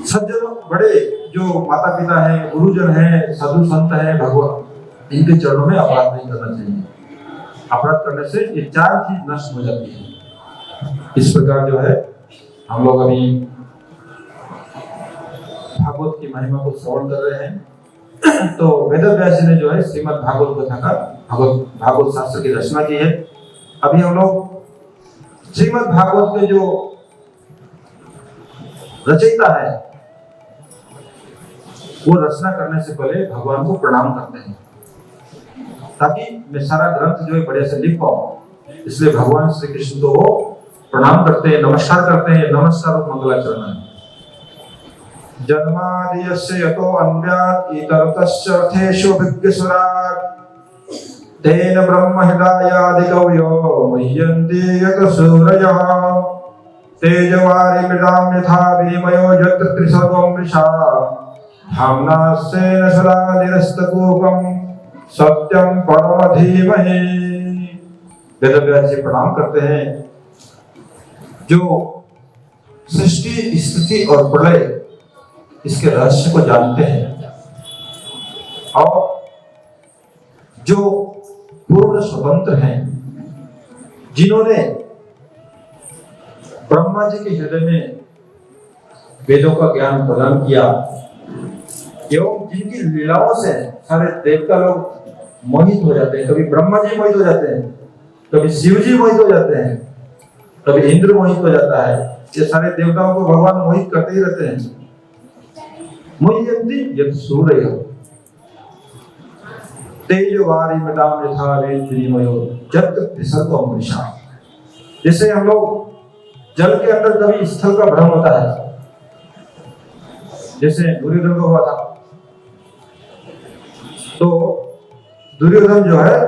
सज्जन बड़े जो माता पिता हैं, गुरुजन हैं, साधु संत हैं, भगवान, इनके चरणों में अपराध नहीं करना चाहिए। अपराध करने से ये चार चीज नष्ट हो जाती है। इस प्रकार जो है हम लोग अभी भागवत की महिमा को श्रवण कर रहे हैं। तो वेदव्यास जी ने जो है श्रीमद् भागवत कथा का भागवत शास्त्र की रचना की है। अभी हम लोग श्रीमद् भागवत के जो रचयिता है वो रचना करने से पहले भगवान को प्रणाम करते हैं, ताकि मैं सारा ग्रंथ जो है बढ़िया से लिख पाऊं। इसलिए भगवान श्री कृष्ण को वो प्रणाम करते हैं, नमस्कार करते हैं। नमस्कार और मंगलाचरण है। जन्मादियस्य यतो अन्यात् इतरतश्चर्थेषु विज्ञस्वरात् तेन ब्रह्म हृदयादिकवयो मुह्यन्ति यत सूरयः तेजवारिमृतां यथा विनिमयो यत्र त्रिसर्गं मृषा धाम्ना स्वेन सदा निरस्तकूपं सत्यं परम धीमहि। वेदव्यास जी प्रणाम करते हैं, जो सृष्टि स्थिति और प्रलय इसके रहस्य को जानते हैं और जो पूर्ण स्वतंत्र हैं, जिन्होंने ब्रह्मा जी के हृदय में वेदों का ज्ञान प्रदान किया एवं जिनकी लीलाओं से सारे देवता लोग मोहित हो जाते हैं। कभी ब्रह्मा जी मोहित हो जाते हैं, कभी शिव जी मोहित हो जाते हैं, कभी इंद्र मोहित हो जाता है। ये सारे देवताओं को भगवान मोहित करते ही रहते हैं। मुह्यन्ति यत् सूरयः तेजवारिमृतां यथा विनिमयो यत्र त्रिसर्गं मृषा। जैसे हम लोग जल के अंदर कभी स्थल का भ्रम होता है, जैसे दुर्योधन को हुआ था। तो दुर्योधन जो है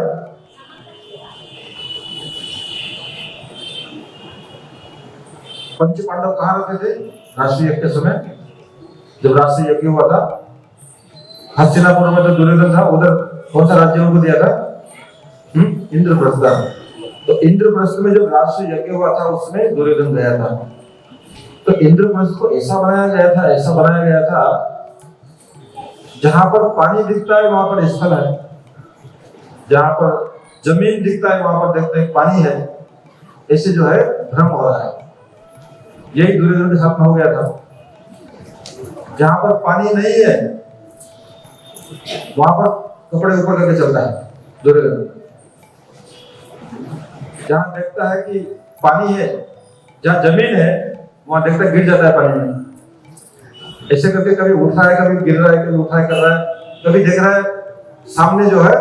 पंच पांडव कहाँ रहते थे? राष्ट्रीय यज्ञ के समय जब राष्ट्रीय यज्ञ हुआ था, हस्तिनापुर में तो दुर्योधन था। उधर कौन सा राज्य उनको दिया था? इंद्रप्रस्थ का। तो इंद्रप्रस्थ में जब राष्ट्रीय यज्ञ हुआ था उसमें दुर्योधन गया था। तो इंद्रप्रस्थ को ऐसा बनाया गया था जहां पर पानी दिखता है वहां पर स्थल है, जहां पर जमीन दिखता है वहां पर देखते हैं पानी है। ऐसे जो है भ्रम हो रहा है। यही दुर्योधन के साथ में हो गया था। जहां पर पानी नहीं है वहां पर कपड़े ऊपर करके चलता है दुर्योधन। जहां देखता है कि पानी है, जहां जमीन है वहां देखता है गिर जाता है पानी में। ऐसे करके कभी उठ रहा है, कभी गिर रहा है, कभी उठ रहा है, कर रहा है, कभी देख रहा है सामने जो है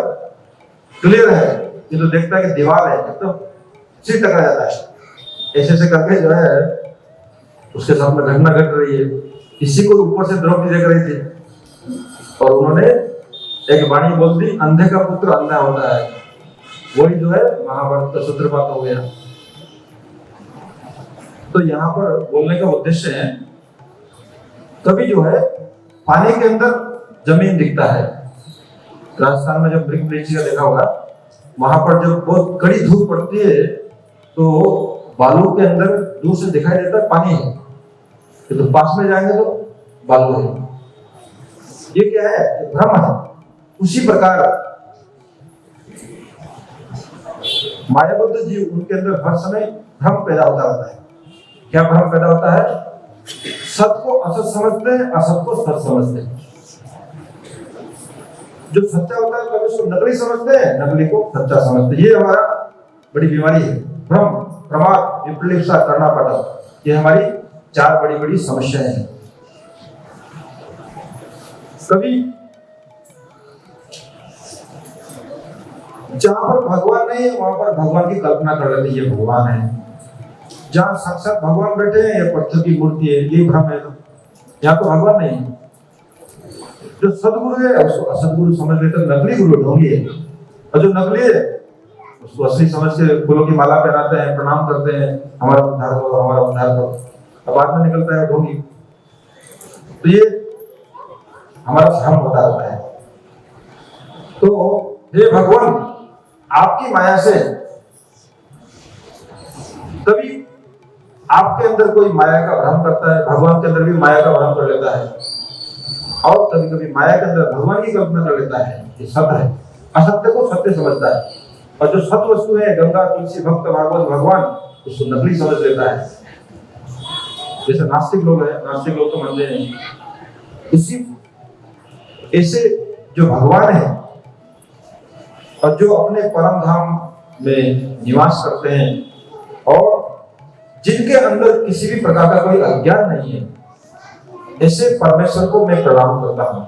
क्लियर है, ये तो देखता है कि दीवार है, तो सिर टकरा जाता है। ऐसे करके जो है उसके साथ में घटना घट रही है। किसी को ऊपर से द्रौपदी देख रही थी और उन्होंने एक वाणी बोल दी, अंधे का पुत्र अंधा होता है। वही जो है महाभारत का सूत्रपात हो गया। तो यहाँ पर बोलने का उद्देश्य है, कभी जो है पानी के अंदर जमीन दिखता है। राजस्थान में जब ब्रिक ब्रिज का देखा होगा, वहां पर जब बहुत कड़ी धूप पड़ती है तो बालू के अंदर दूर से दिखाई देता है पानी है, तो पास में जाएंगे तो बालू है। ये क्या है? भ्रम है। उसी प्रकार मायाबुद्ध जीव, उनके अंदर हर समय भ्रम पैदा होता रहता है। क्या भ्रम पैदा होता है? सत को असत समझते हैं, असत को सत समझते हैं। जो सच्चा होता है कभी उसको नकली समझते हैं, नकली को सच्चा समझते हैं। ये हमारा बड़ी बीमारी है। भ्रम, प्रमाद, विप्लिप्सा, कर्णापट, ये हमारी चार बड़ी बड़ी समस्याएं हैं। कभी जहां पर भगवान नहीं है वहां पर भगवान की कल्पना कर लेते हैं, ये भगवान है। जहां साक्षात भगवान बैठे हैं ये पत्थर की मूर्ति है, ये भ्रम है। तो यहाँ तो भगवान नहीं है। जो सदगुरु है उसको असदगुरु समझ लेते हैं, नकली गुरु ढोंगी है। और जो नकली है उसको असली समझ के फूलों की माला पहनाते हैं, प्रणाम करते हैं, हमारा उद्धार करो, हमारा उद्धार करो। अब बाद में निकलता है ढोंगी। तो ये हमारा भ्रम होता रहता है। तो हे भगवान, आपकी माया से कभी आपके अंदर कोई माया का भ्रम करता है, भगवान के अंदर भी माया का भ्रम कर लेता है। और कभी कभी माया के अंदर भगवान की कल्पना कर लेता है कि सत्य है, असत्य को सत्य समझता है, और जो सत्य वस्तु है गंगा तुलसी भक्त भागवत भगवान उसको नकली समझ लेता है। जैसे नास्तिक लोग हैं, नास्तिक लोग तो मानते हैं इसी ऐसे जो भगवान है और जो अपने परम धाम में निवास करते हैं और जिनके अंदर किसी भी प्रकार का कोई अज्ञान नहीं है, ऐसे परमेश्वर को मैं प्रणाम करता हूँ।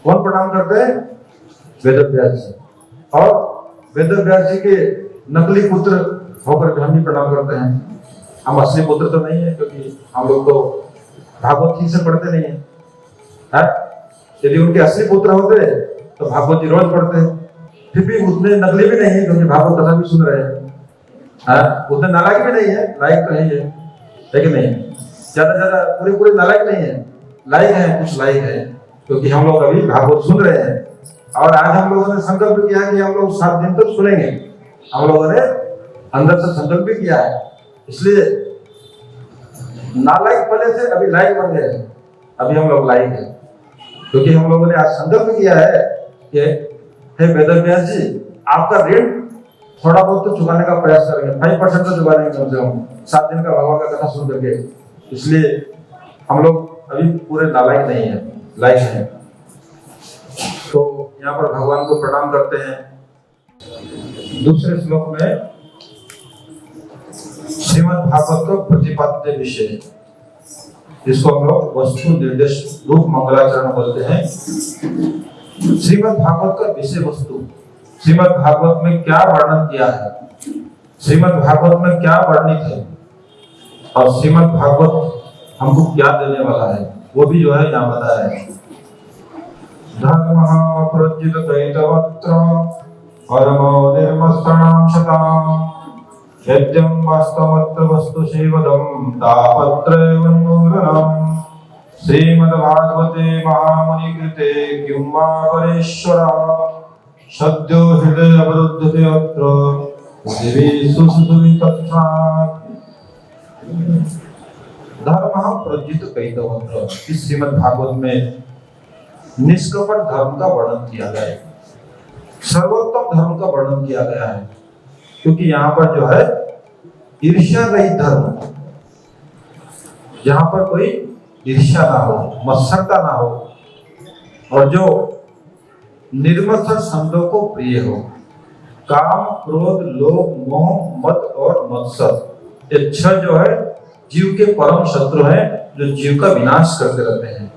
कौन प्रणाम करते हैं? वेदव्यास जी। और वेदव्यास जी के नकली पुत्र होकर हम भी प्रणाम करते हैं। हम असली पुत्र तो नहीं है, क्योंकि हम लोग तो भागवत ठीक से पढ़ते नहीं है। यदि उनके असली पुत्र होते तो भागवत जी रोज पढ़ते हैं। फिर भी उतने नकली भी नहीं है, क्योंकि भागवत कथा भी सुन रहे हैं। उतने नालायक भी नहीं है, लायक तो है, लेकिन नहीं ज्यादा पूरे नालायक नहीं है, लायक है, कुछ लायक है, क्योंकि हम लोग अभी भागवत सुन रहे हैं। और आज हम लोगों ने संकल्प किया कि हम लोग 7 दिन तक सुनेंगे। हम लोगों ने अंदर से संकल्प भी किया है, इसलिए नालायक पहले से अभी लायक बन गए। अभी हम लोग लायक है, क्योंकि हम लोगों ने आज संकल्प किया है कि हे वेदव्यास जी, आपका ऋण थोड़ा बहुत तो चुकाने का प्रयास करेंगे, 5% तो चुका देंगे कम से कम 7 दिन का भगवान का कथा सुन करके। इसलिए हम लोग अभी पूरे नालायक नहीं है, लायक है। तो यहाँ पर भगवान को प्रणाम करते हैं। दूसरे श्लोक में श्रीमद् भागवत का प्रतिपाद्य विषय, जिसको हम लोग वस्तु निर्देश रूप मंगलाचरण बोलते हैं। श्रीमद् भागवत का विषय वस्तु, श्रीमद् भागवत में क्या वर्णन किया है, श्रीमद् भागवत में क्या वर्णित है, और श्रीमद् भागवत हमको क्या देने वाला है, वो भी जो है यहाँ बताया है। धर्मः प्रज्वलित कैतवत्र परमो निर्मस्तनां शतां यद्यं वास्तवत्र वस्तु सेवदं तापत्रयवन्मूलनम् श्रीमद्भागवते महामुनिकृते किं वा परेश्वरः सद्यो हृदय अवरुद्धते अत्र देवी सुसुधुरि तत्क्षणात्। धर्मः प्रज्वलित कैतवत्र, इस श्रीमद् भागवत में निष्कपट धर्म का वर्णन किया गया है, सर्वोत्तम धर्म का वर्णन किया गया है। क्योंकि यहाँ पर जो है ईर्ष्या रहित धर्म, जहां पर कोई ईर्ष्या ना हो, मत्सरता ना हो, और जो निर्मत्सर संतों को प्रिय हो। काम क्रोध लोभ मोह मद और मत्सर, ये 6 जो है जीव के परम शत्रु हैं, जो जीव का विनाश करते रहते हैं।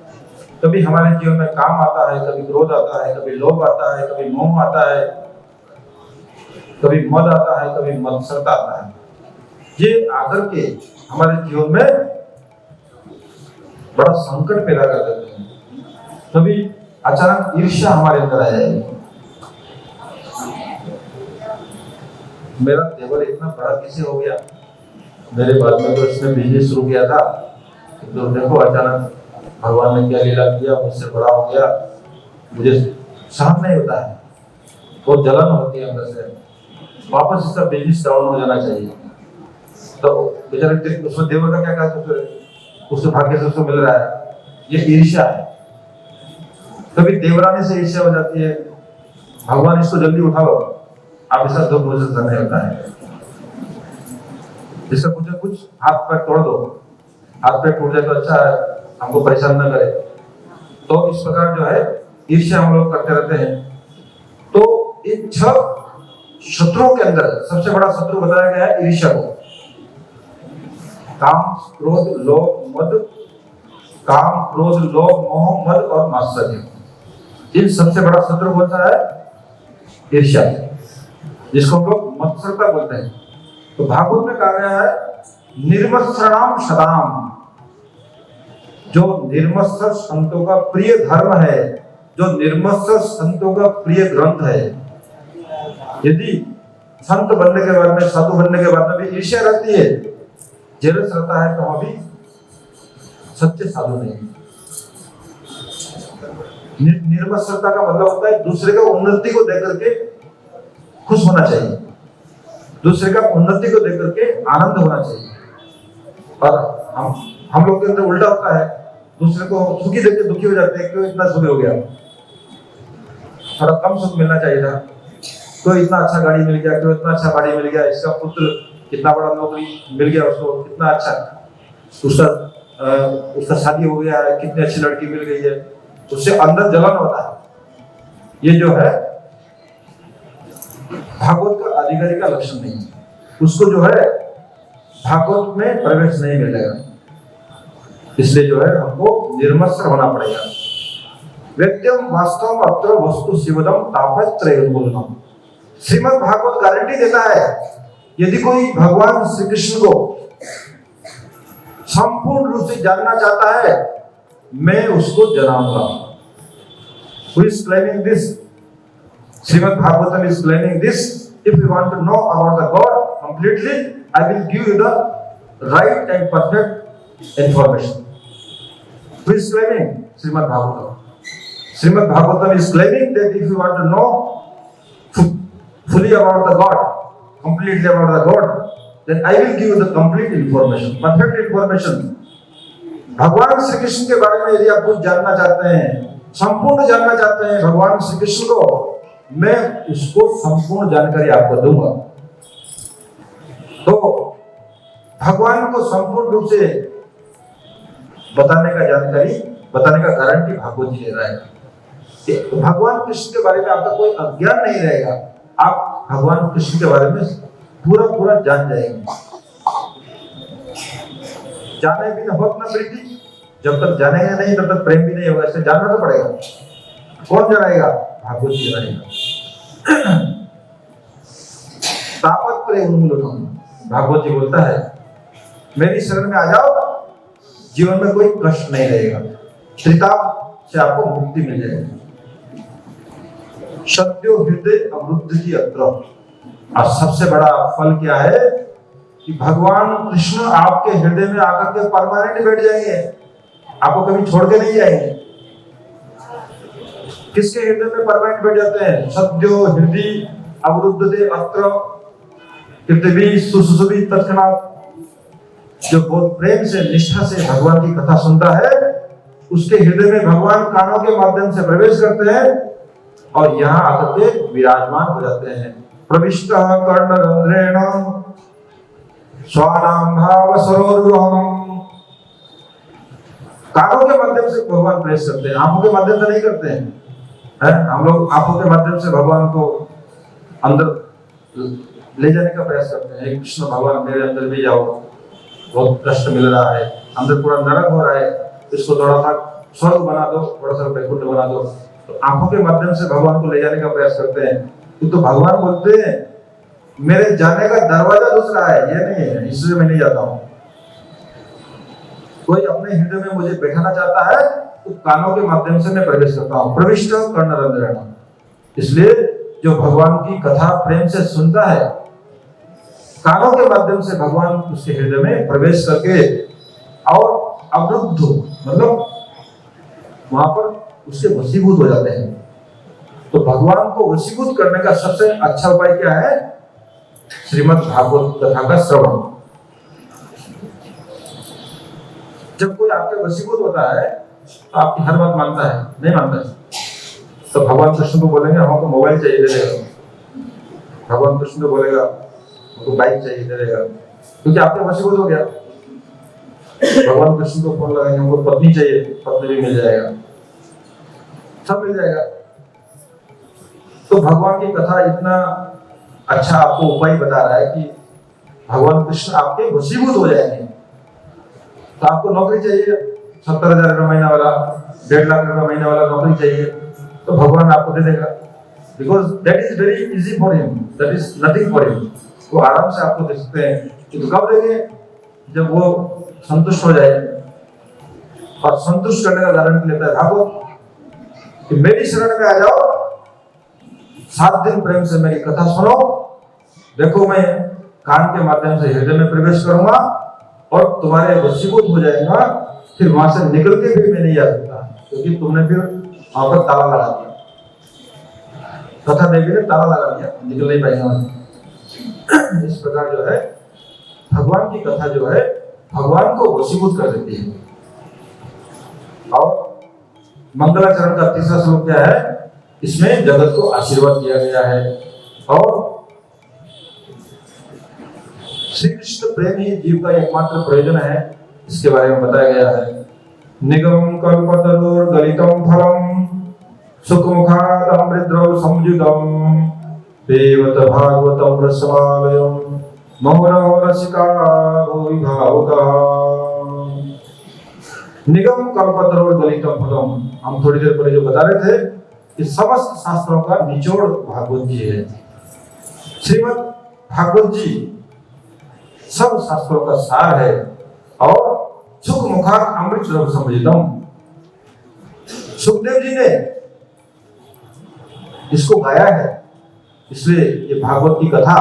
कभी हमारे जीवन में काम आता है, कभी क्रोध आता है, कभी लोभ आता है, कभी मोह आता है, कभी मद आता है, कभी मत्सरता आता है। ये आकर के हमारे जीवन में बड़ा संकट पैदा कर देते हैं। कभी अचानक ईर्ष्या हमारे अंदर आ जाएगी। मेरा देवर इतना बड़ा किसे हो गया, मेरे बाद में तो इसने बिजनेस शुरू किया था, तो देखो अचानक भगवान ने क्या लीला किया, मुझसे बड़ा हो गया, मुझे सहन नहीं होता है, बहुत जलन होती है अंदर से, वापस इसका बिजनेस डाउन हो जाना चाहिए। तो बेचारे उसमें देवर का क्या कहा, उससे भाग्य से उसको मिल रहा है, ये ईर्ष्या है। कभी देवरानी से ईर्ष्या हो जाती है, भगवान इसको जल्दी उठा लो, आप इसका दुख मुझे सहन नहीं होता है, इसका कुछ हाथ पैर तोड़ दो, हाथ पैर टूट जाए तो अच्छा है, हमको परेशान न करे। तो इस प्रकार जो है ईर्ष्या हम लोग करते रहते हैं। तो इन 6 शत्रुओं के अंदर सबसे बड़ा शत्रु बताया गया है ईर्ष्या को। काम क्रोध लोभ मद, काम क्रोध लोभ मोह मद और मात्सर्य, इन सबसे बड़ा शत्रु कौन सा है? ईर्ष्या, जिसको हम लोग मत्सरता बोलते हैं। तो भागवत में कहा गया है निर्मत्सराणाम शताम, जो निर्मत्सर संतों का प्रिय धर्म है, जो निर्मत्सर संतों का प्रिय ग्रंथ है। यदि संत बनने के बाद में, साधु बनने के बाद में भी ईर्ष्या रहती है, जेलस रहता है, तो हम भी सच्चे साधु नहीं। निर्मत्सरता का मतलब होता है दूसरे का उन्नति को देख करके खुश होना चाहिए, दूसरे का उन्नति को देख करके आनंद होना चाहिए। और हम लोग के अंदर उल्टा होता है, दूसरे को सुखी देख के दुखी हो जाते हैं, क्यों इतना सुखी हो गया, थोड़ा कम सुख मिलना चाहिए था, क्यों इतना अच्छा गाड़ी मिल गया, क्यों इतना अच्छा गाड़ी मिल गया, इसका पुत्र कितना बड़ा नौकरी मिल गया उसको, कितना अच्छा, उसका शादी हो गया है, कितनी अच्छी लड़की मिल गई है, उससे अंदर जलन होता है। ये जो है भागवत का अधिकारी का लक्षण नहीं है, उसको जो है भागवत में प्रवेश नहीं मिलेगा। इसलिए जो है हमको निर्मत्सर होना पड़ेगा। व्यक्तिम वास्तव अत्र वस्तु शिवदम तापत्रय उन्मूलनम। श्रीमद् भागवत गारंटी देता है, यदि कोई भगवान श्री कृष्ण को संपूर्ण रूप से जानना चाहता है, मैं उसको जनाऊंगा। Who is claiming this? Srimad Bhagavatam is claiming this. If you want to know about the God completely, I will give you the right and perfect information. Who is claiming? Srimad Bhagavatam. Srimad Bhagavatam is claiming that if you want to know fully about the God, completely about the God, then I will give you the complete information, perfect information. भगवान श्री कृष्ण के बारे में यदि आप कुछ जानना चाहते हैं, संपूर्ण जानना चाहते हैं भगवान श्री कृष्ण को, मैं उसको संपूर्ण जानकारी आपको दूंगा। तो भगवान को संपूर्ण रूप से बताने का जानकारी, बताने का गारंटी भागवत जी ले रहा है। तो भगवान कृष्ण के बारे में आपका कोई अज्ञान नहीं रहेगा, आप भगवान कृष्ण के बारे में पूरा पूरा जान जाएंगे। जाने बिना होत न प्रीति, जब तक जानेंगे नहीं तब तक प्रेम भी नहीं होगा, इससे जानना तो पड़ेगा। कौन जनाएगा? भागवत जी जनाएगा। तापत्रय उन्मूलनम, भागवत जी बोलता है मेरी शरण में आ जाओ, जीवन में कोई कष्ट नहीं रहेगा, त्रिताप से आपको मुक्ति मिल जाएगी। सत्यो हृदय अवरुद्ध की अत्र। और सबसे बड़ा फल क्या है कि भगवान कृष्ण आपके हृदय में आकर के परमानेंट बैठ जाएंगे, आपको कभी छोड़ के नहीं जाएंगे। किसके हृदय में परमानेंट बैठ जाते हैं? सत्यो हृदय अवरुद्ध दे अत्र पृथ्वी सुसुभी तत्क्षणात्। जो बहुत प्रेम से निष्ठा से भगवान की कथा सुनता है, उसके हृदय में भगवान कानों के माध्यम से प्रवेश करते हैं और यहाँ आकर के विराजमान हो जाते हैं। प्रविष्टः कर्णरंध्रेण स्वानां भाव सरोरुहम्। कानों के माध्यम से भगवान प्रवेश करते हैं, आंखों के माध्यम से नहीं करते हैं। हम लोग आंखों के माध्यम से भगवान को अंदर ले जाने का प्रयास करते हैं। कृष्ण भगवान मेरे अंदर भी जाओ, बहुत कष्ट मिल रहा है, अंदर पूरा नरक हो रहा है, इसको थोड़ा सा स्वर्ग बना दो, थोड़ा सा वैकुंठ बना दो। तो आंखों के माध्यम से भगवान को ले जाने का प्रयास करते हैं। तो भगवान बोलते हैं मेरे जाने का दरवाजा दूसरा है, ये नहीं है, इसलिए मैं नहीं जाता हूँ। कोई अपने हृदय में मुझे बैठाना चाहता है तो कानों के माध्यम से मैं प्रवेश करता हूँ। प्रविष्ट कर्णरंध्रेण। इसलिए जो भगवान की कथा प्रेम से सुनता है, कानों के माध्यम से भगवान उसके हृदय में प्रवेश करके और अवरुद्ध मतलब वहां पर उसके वशीभूत हो जाते हैं। तो भगवान को वशीभूत करने का सबसे अच्छा उपाय क्या है? श्रीमद् भागवत कथा का श्रवण। जब कोई आपके वशीभूत होता है तो आपकी हर बात मानता है, नहीं मानता है तो भगवान कृष्ण को बोलेंगे हमको मोबाइल चाहिए, दे देगा। भगवान कृष्ण को बोलेगा हमको बाइक चाहिए, दे देगा, क्योंकि आपके वशीभूत हो गया। भगवान कृष्ण को फोन लगाएंगे हमको पत्नी चाहिए, पत्नी भी मिल जाएगा, सब मिल जाएगा। तो भगवान की कथा इतना अच्छा आपको उपाय बता रहा है कि भगवान कृष्ण आपके वशीभूत हो जाएंगे। तो आपको नौकरी चाहिए, 70,000 रुपये महीना वाला, 1.5 लाख रुपये महीना वाला नौकरी चाहिए, तो भगवान आपको दे देगा। Because that is very easy for him, that is nothing for him. वो आराम से आपको दे सकते हैं। तो कब देंगे? जब वो संतुष्ट हो जाए। और संतुष्ट करने का गारंटी लेता है भागवत कि मेरी शरण में आ जाओ, 7 दिन प्रेम से मेरी कथा सुनो, देखो मैं कान के माध्यम से हृदय में प्रवेश करूंगा और तुम्हारे वशीभूत हो जाएगा। फिर वहां से निकल के भी मैं नहीं आ सकता, क्योंकि तुमने फिर वहां पर ताला लगा दिया, कथा देवी ने ताला लगा दिया, निकल नहीं पाएगा वहां। इस प्रकार जो है भगवान की कथा जो है भगवान को वशीभूत कर देती है। और मंगलाचरण का तीसरा श्लोक क्या है? इसमें जगत को आशीर्वाद दिया गया है और श्री कृष्ण प्रेम ही जीव का एकमात्र प्रयोजन है, इसके बारे में बताया गया है। निगम कल्पतरुर गलितम फलम सुखमुखाद अमृतद्रव संयुतम देवत भागवतम रसमालयम मौरव रसिका भुवि भावुका। निगम कल्पतरुर गलितम फलम, हम थोड़ी देर पहले जो बता रहे थे कि समस्त शास्त्रों का निचोड़ भागवत जी है। श्रीमद् भागवत जी सब शास्त्रों का सार है और सुख मुखा अमृत रव संयुतम। सुखदेव जी ने इसको गाया है, इसलिए ये भागवत की कथा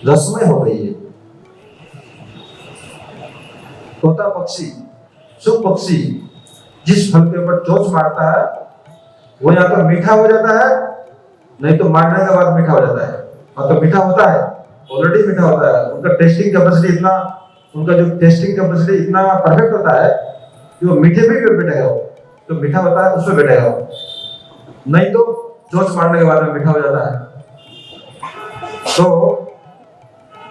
रसमय हो गई है। तोता पक्षी, सुख पक्षी जिस फल के ऊपर चोंच मारता है वो या तो मीठा हो जाता है, नहीं तो मारने के बाद मीठा हो जाता है। और तो मीठा होता है, ऑलरेडी मीठा होता है। उनका टेस्टिंग कैपेसिटी इतना, उनका जो टेस्टिंग कैपेसिटी इतना परफेक्ट होता है कि वो मीठे भी बैठेगा, तो मीठा होता है उसमें बैठेगा, नहीं तो चोंच मारने के बाद में मीठा हो जाता है। तो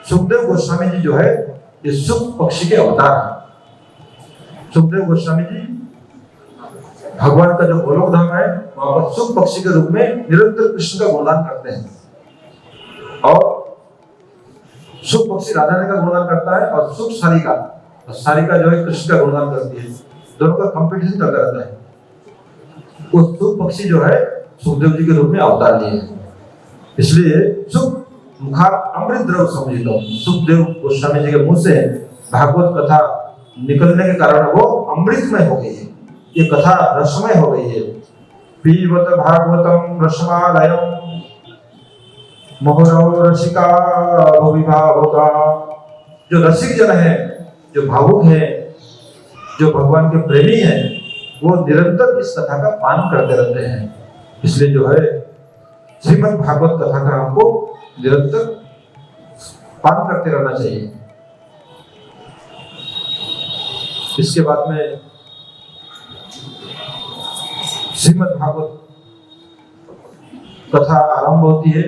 सुखदेव गोस्वामी जी जो है ये सुख पक्षी के अवतार है। सुखदेव गोस्वामी जी भगवान का जो गोलोक धाम है वहां पर सुख पक्षी के रूप में निरंतर कृष्ण का गुणगान करते हैं और सुख पक्षी राधा रानी का गुणगान करता है और सुख सारिका, और सारिका जो है कृष्ण का गुणगान करती है। दोनों का कंपटीशन चलता रहता है। वो सुख पक्षी जो है सुखदेव जी के रूप में अवतार लिए हैं, इसलिए सुख मुखा अमृत द्रव संयुतम। सुखदेव गोस्वामी जी के मुंह से भागवत कथा निकलने के कारण वो अमृतमय हो गई है, ये कथा रसमय हो गई है। पीबत भागवतम रसमालयम मोहरव रसिका भुवि भावुका। जो रसिक जन है, जो भावुक है, जो भगवान के प्रेमी हैं, वो निरंतर इस कथा का पान करते रहते हैं। इसलिए जो है श्रीमद् भागवत कथा का हमको निरंतर पान करते रहना चाहिए। इसके बाद में श्रीमद् भागवत कथा आरंभ होती है।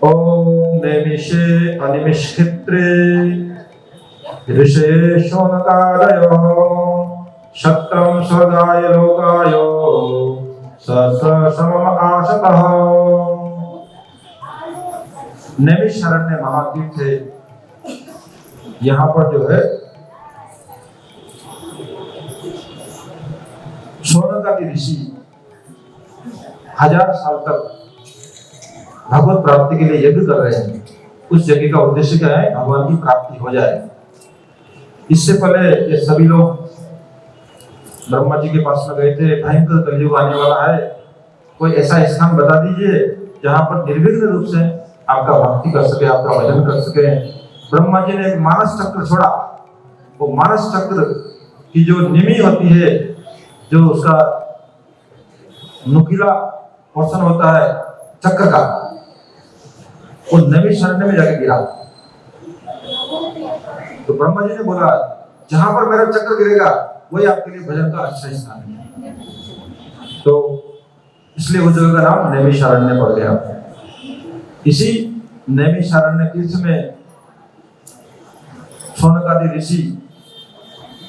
ओम नैमिषे अनिमिषित्रे ऋषे शौनकादयो शत्रम स्वर्गाय लोकाय समम आशतः। नैमिषारण्य महातीर्थ है, यहाँ पर जो है शौनकादि ऋषि 1000 साल तक भगवत प्राप्ति के लिए यज्ञ कर रहे हैं। उस यज्ञ का उद्देश्य क्या है? भगवान की प्राप्ति हो जाए। इससे पहले ये सभी लोग ब्रह्मा जी के पास में गए थे, भयंकर कलयुग आने वाला है, कोई ऐसा स्थान बता दीजिए जहां पर निर्विघ्न रूप से आपका भक्ति कर सके, आपका भजन कर सके। ब्रह्मा जी ने एक मानस चक्र छोड़ा। वो मानस चक्र की जो निमी होती है, जो उसका नुकीला पोर्शन होता है चक्र का, वो नैमिषारण्य में जाके गिरा। तो ब्रह्मा जी ने बोला जहां पर मेरा चक्र गिरेगा वही आपके लिए भजन का अच्छा स्थान है। तो इसलिए उस जगह का नाम नैमिषारण्य पड़ गया। इसी नैमिषारण्य तीर्थ में शौनकादि ऋषि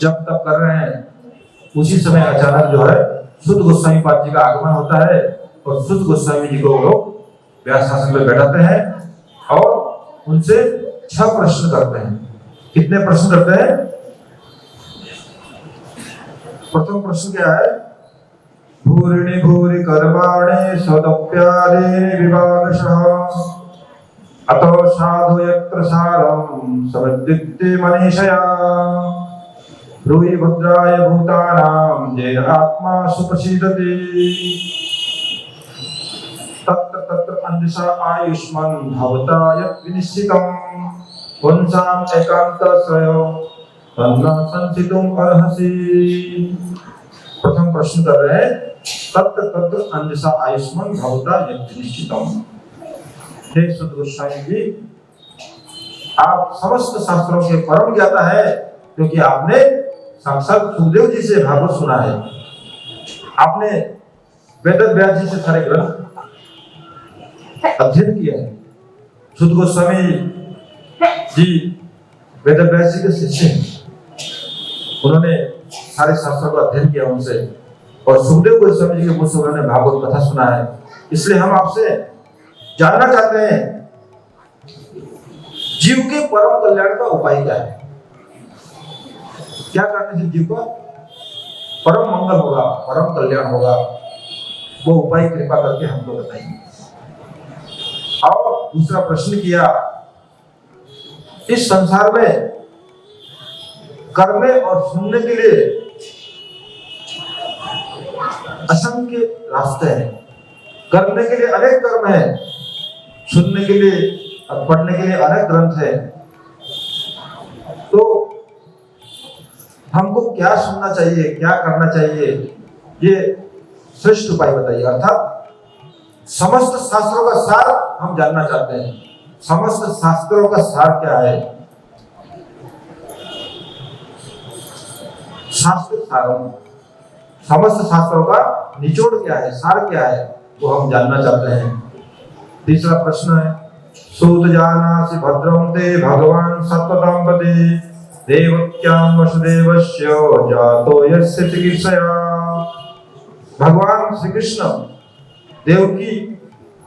जब तक कर रहे हैं, उसी समय अचानक जो है सुत गोस्वामी पाद जी का आगमन होता है और सुत गोस्वामी जी को लोग व्यास आसन में बैठाते हैं और उनसे 6 प्रश्न करते हैं। कितने प्रश्न करते हैं? प्रथम प्रश्न क्या है? भूरिणि भूरि कर्माणि सदप्यादि विभागशः अतो साधु यत्र सारं समद्वित्ते मनीषया ब्रूहि भद्राय भूतानां येन आत्मा सुप्रसीदति तत्र तत्र अंजसा आयुष्मान भवता यत् विनिश्चितं पुंसाम् एकान्तश्रयो तन्न संसितुम् अर्हसि। प्रथम प्रश्न कर रहे हैं, तत्र तत्र अंजसा आयुष्मान भवता यत् विनिश्चितं। हे सुत गोस्वामी जी, आप समस्त शास्त्रों के परम ज्ञाता है, क्योंकि आपने साक्षात सुखदेव जी से भागवत सुना है। आपने वेद व्यास जी से सारे ग्रंथ अध्ययन किया है। सुध गोस्वामी जी वेद व्यास जी के शिष्य हैं, उन्होंने सारे शास्त्रों का अध्ययन किया उनसे, और सुखदेव गोस्वामी जी के मुझसे उन्होंने भागवत कथा सुना है। इसलिए हम आपसे जानना चाहते हैं जीव के परम कल्याण का उपाय क्या है, क्या करने से जीव का परम मंगल होगा, परम कल्याण होगा, वो उपाय कृपा करके हमको बताइए। और दूसरा प्रश्न किया, इस संसार में करने और सुनने के लिए असंख्य रास्ते हैं। करने के लिए अनेक कर्म है, सुनने के लिए और पढ़ने के लिए अनेक ग्रंथ है, तो हमको क्या सुनना चाहिए, क्या करना चाहिए, ये श्रेष्ठ उपाय बताइए। अर्थात समस्त शास्त्रों का सार हम जानना चाहते हैं। समस्त शास्त्रों का सार क्या है? शास्त्र सारम, समस्त शास्त्रों का निचोड़ क्या है, सार क्या है, वो हम जानना चाहते हैं। तीसरा प्रश्न है, सूत जानासि भद्रं ते भगवान सत्वतांपति देवक्यां वसुदेवस्य जातो यस्य चिकित्सया। भगवान श्री कृष्ण देवकी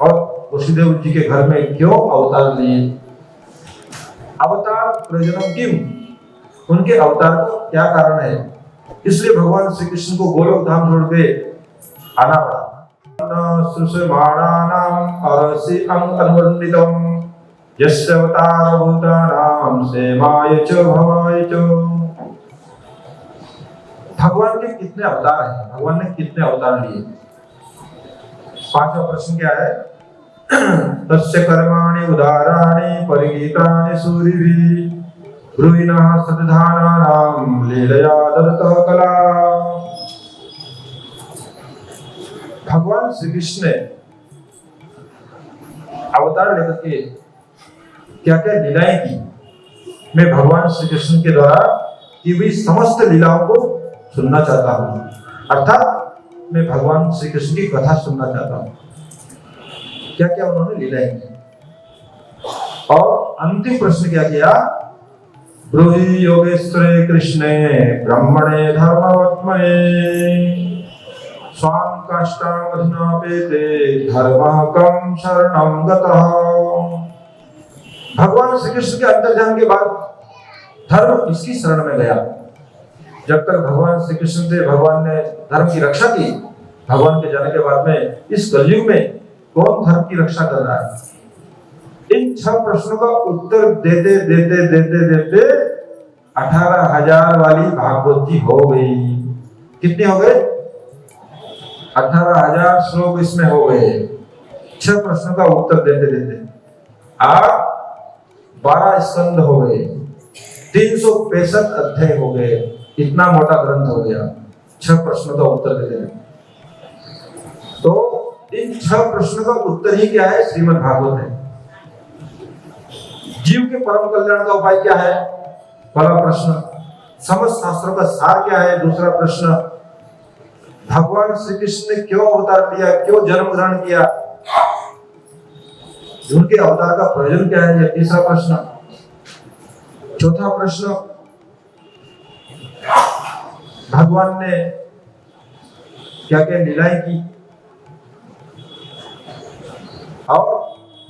और वसुदेव जी के घर में क्यों अवतार लिए? अवतार प्रयोजनम किम, उनके अवतार का क्या कारण है? इसलिए भगवान श्री कृष्ण को गोलोक धाम छोड़ के आना पड़ा। सुषमाणानाम अरसि अनुवर्णितम यस्य अवतार भूतानाम सेवाय च भवाय च। भगवान के कितने अवतार हैं, भगवान ने कितने अवतार लिए? पांचवा प्रश्न क्या है? तस्य कर्माणि उदाराणि परिगीतानि सूरिभिः ब्रूहिणः सतधानानां लीलया दत्तः कला। भगवान श्री कृष्ण ने अवतार लेकर के क्या क्या लीलाएं की, मैं भगवान श्री कृष्ण के द्वारा की हुई समस्त लीलाओं को सुनना चाहता हूँ। अर्थात मैं भगवान श्री कृष्ण की कथा सुनना चाहता हूँ, क्या क्या उन्होंने लीलाएं की। और अंतिम प्रश्न क्या किया? ब्रूहि योगेश्वरे कृष्णे ब्रह्मणे धर्मवत्मये स्वाम काष्ठामधिनापेते धर्मः कं शरणं गतः। भगवान श्री कृष्ण के अंतर्ध्यान के बाद धर्म किसकी शरण में गया? जब तक भगवान श्री कृष्ण से भगवान ने धर्म की रक्षा की, भगवान के जाने के बाद में इस कलयुग में कौन धर्म की रक्षा कर रहा है? इन 6 प्रश्नों का उत्तर देते देते देते देते 18,000 वाली भागवत जी हो गई। कितनी हो गए? 18,000 श्लोक इसमें हो गए 6 प्रश्नों का उत्तर देते देते। आज 12 स्कंद हो गए, 365 अध्याय हो गए, इतना मोटा ग्रंथ हो गया 6 प्रश्नों का उत्तर देते देते। तो इन 6 प्रश्नों का उत्तर ही क्या है? श्रीमद् भागवत है। जीव के परम कल्याण का उपाय क्या है? पहला प्रश्न। समस्त शास्त्रों का सार क्या है? दूसरा प्रश्न। भगवान श्री कृष्ण ने क्यों अवतार लिया, क्यों जन्म ग्रहण किया, उनके अवतार का प्रयोजन क्या है? यह तीसरा प्रश्न। चौथा प्रश्न, भगवान ने क्या क्या लीलाएं की और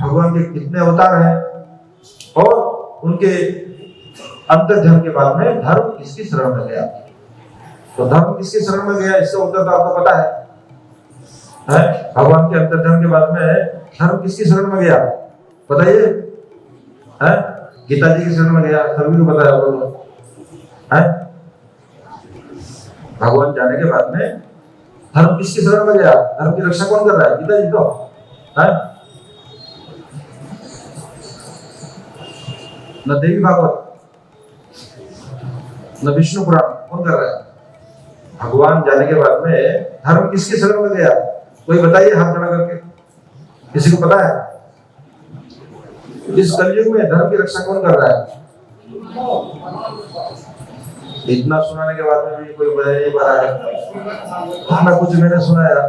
भगवान के कितने अवतार हैं, और उनके अंतर्ध्यान के बाद में धर्म किसकी शरण में गया? तो धर्म किसकी शरण में गया, इसका उत्तर तो आपको पता है? भगवान के अंतर्ध्यान के बाद में धर्म किसकी शरण में गया? बताइए। गीता जी की शरण में गया, सभी को पता है। भगवान जाने के बाद में धर्म किसकी शरण में गया? धर्म की रक्षा कौन कर रहा है? गीता जी तो है। न देवी भागवत, न विष्णु पुराण, कौन कर रहा है? भगवान जाने के बाद में धर्म किसकी शरण में गया? कोई बताइए हाथ खड़ा करके, किसी को पता है? इस कलयुग में धर्म की रक्षा कौन कर रहा है? इतना सुनाने के बाद में भी कोई बजा नहीं पा रहा है। इतना कुछ मैंने सुनाया।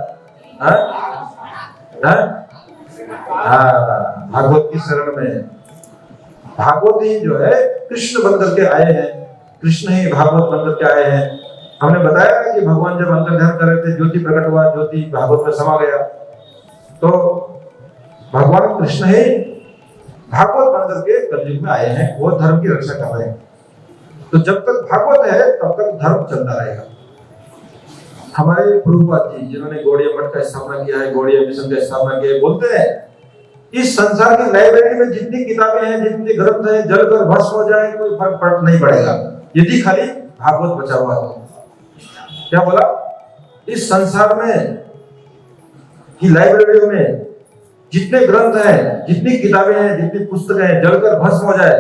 भागवत की शरण में भागवत ही जो है कृष्ण बन करके आए हैं, कृष्ण ही भागवत बन करके आए हैं। हमने बताया ना कि भगवान जब अंतर ध्यान कर रहे थे, ज्योति प्रकट हुआ, ज्योति भागवत में समा गया। तो भगवान कृष्ण ही भागवत बन करके कलयुग में आए हैं, वो धर्म की रक्षा कर रहे हैं। तो जब तक भागवत है तब तक धर्म चलता रहेगा। हमारे प्रभुपाद जी जिन्होंने गौड़िया मठ का स्थापना किया है, गौड़िया मिशन का स्थापना किया है, बोलते हैं इस संसार की लाइब्रेरी में जितनी किताबें हैं, जितने ग्रंथ हैं, जलकर भस्म हो जाए कोई फर्क नहीं पड़ेगा यदि खाली भागवत बचा हुआ है। क्या बोला? इस संसार में की लाइब्रेरियों में जितने ग्रंथ हैं, जितनी किताबें हैं, जितनी पुस्तकें हैं, जलकर भस्म हो जाए,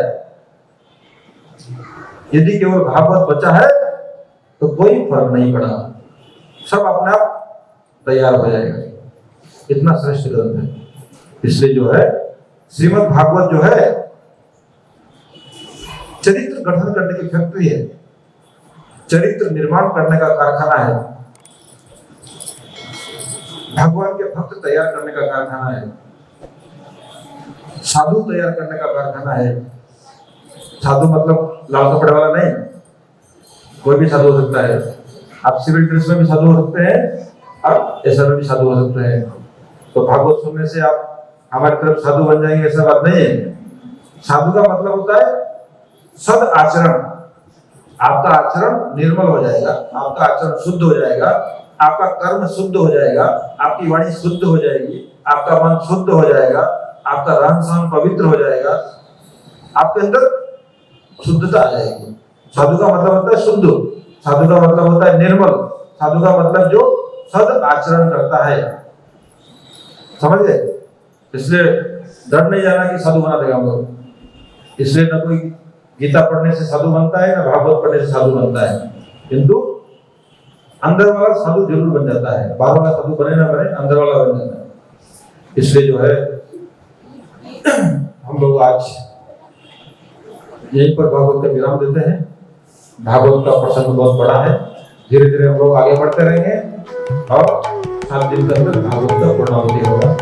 यदि केवल भागवत बचा है तो कोई फर्क नहीं पड़ा, सब अपने आप तैयार हो जाएगा। इतना श्रेष्ठ ग्रंथ है। इसलिए जो है श्रीमद् भागवत जो है चरित्र गठन करने की फैक्ट्री है, चरित्र निर्माण करने का कारखाना है, भगवान के भक्त तैयार करने का कारखाना है, साधु तैयार करने का कारखाना है। साधु मतलब लाल कपड़े वाला नहीं, कोई भी साधु हो सकता है। आप सिविल ड्रेस में भी साधु हो सकते हैं, आप ऐसा में भी साधु हो सकते हैं। तो भागवत सुनने से आप हमारी तरफ साधु बन जाएंगे, ऐसा बात नहीं है। साधु का मतलब होता है सद आचरण। आपका आचरण निर्मल हो जाएगा, आपका आचरण शुद्ध हो जाएगा, आपका कर्म शुद्ध हो जाएगा, आपकी वाणी शुद्ध हो जाएगी, आपका मन शुद्ध हो जाएगा, आपका रहन सहन पवित्र हो जाएगा, आपके अंदर शुद्धता आ जाएगी। साधु का मतलब होता है शुद्ध, साधु का मतलब होता है निर्मल, साधु का मतलब जो सद आचरण करता है। समझ गए? इसलिए डर नहीं जाना कि साधु बना देगा हम लोग। इसलिए ना कोई गीता पढ़ने से साधु बनता है, ना भागवत पढ़ने से साधु बनता है, किंतु अंदर वाला साधु जरूर बन जाता है। बाहर वाला साधु बने ना बने, अंदर वाला बन जाता है। इसलिए जो है हम लोग आज यहीं पर भागवत का विराम देते हैं। भागवत का प्रसंग बहुत बड़ा है, धीरे धीरे हम लोग आगे बढ़ते रहेंगे और 7 दिन के अंदर भागवत का पूर्णावधि होगा।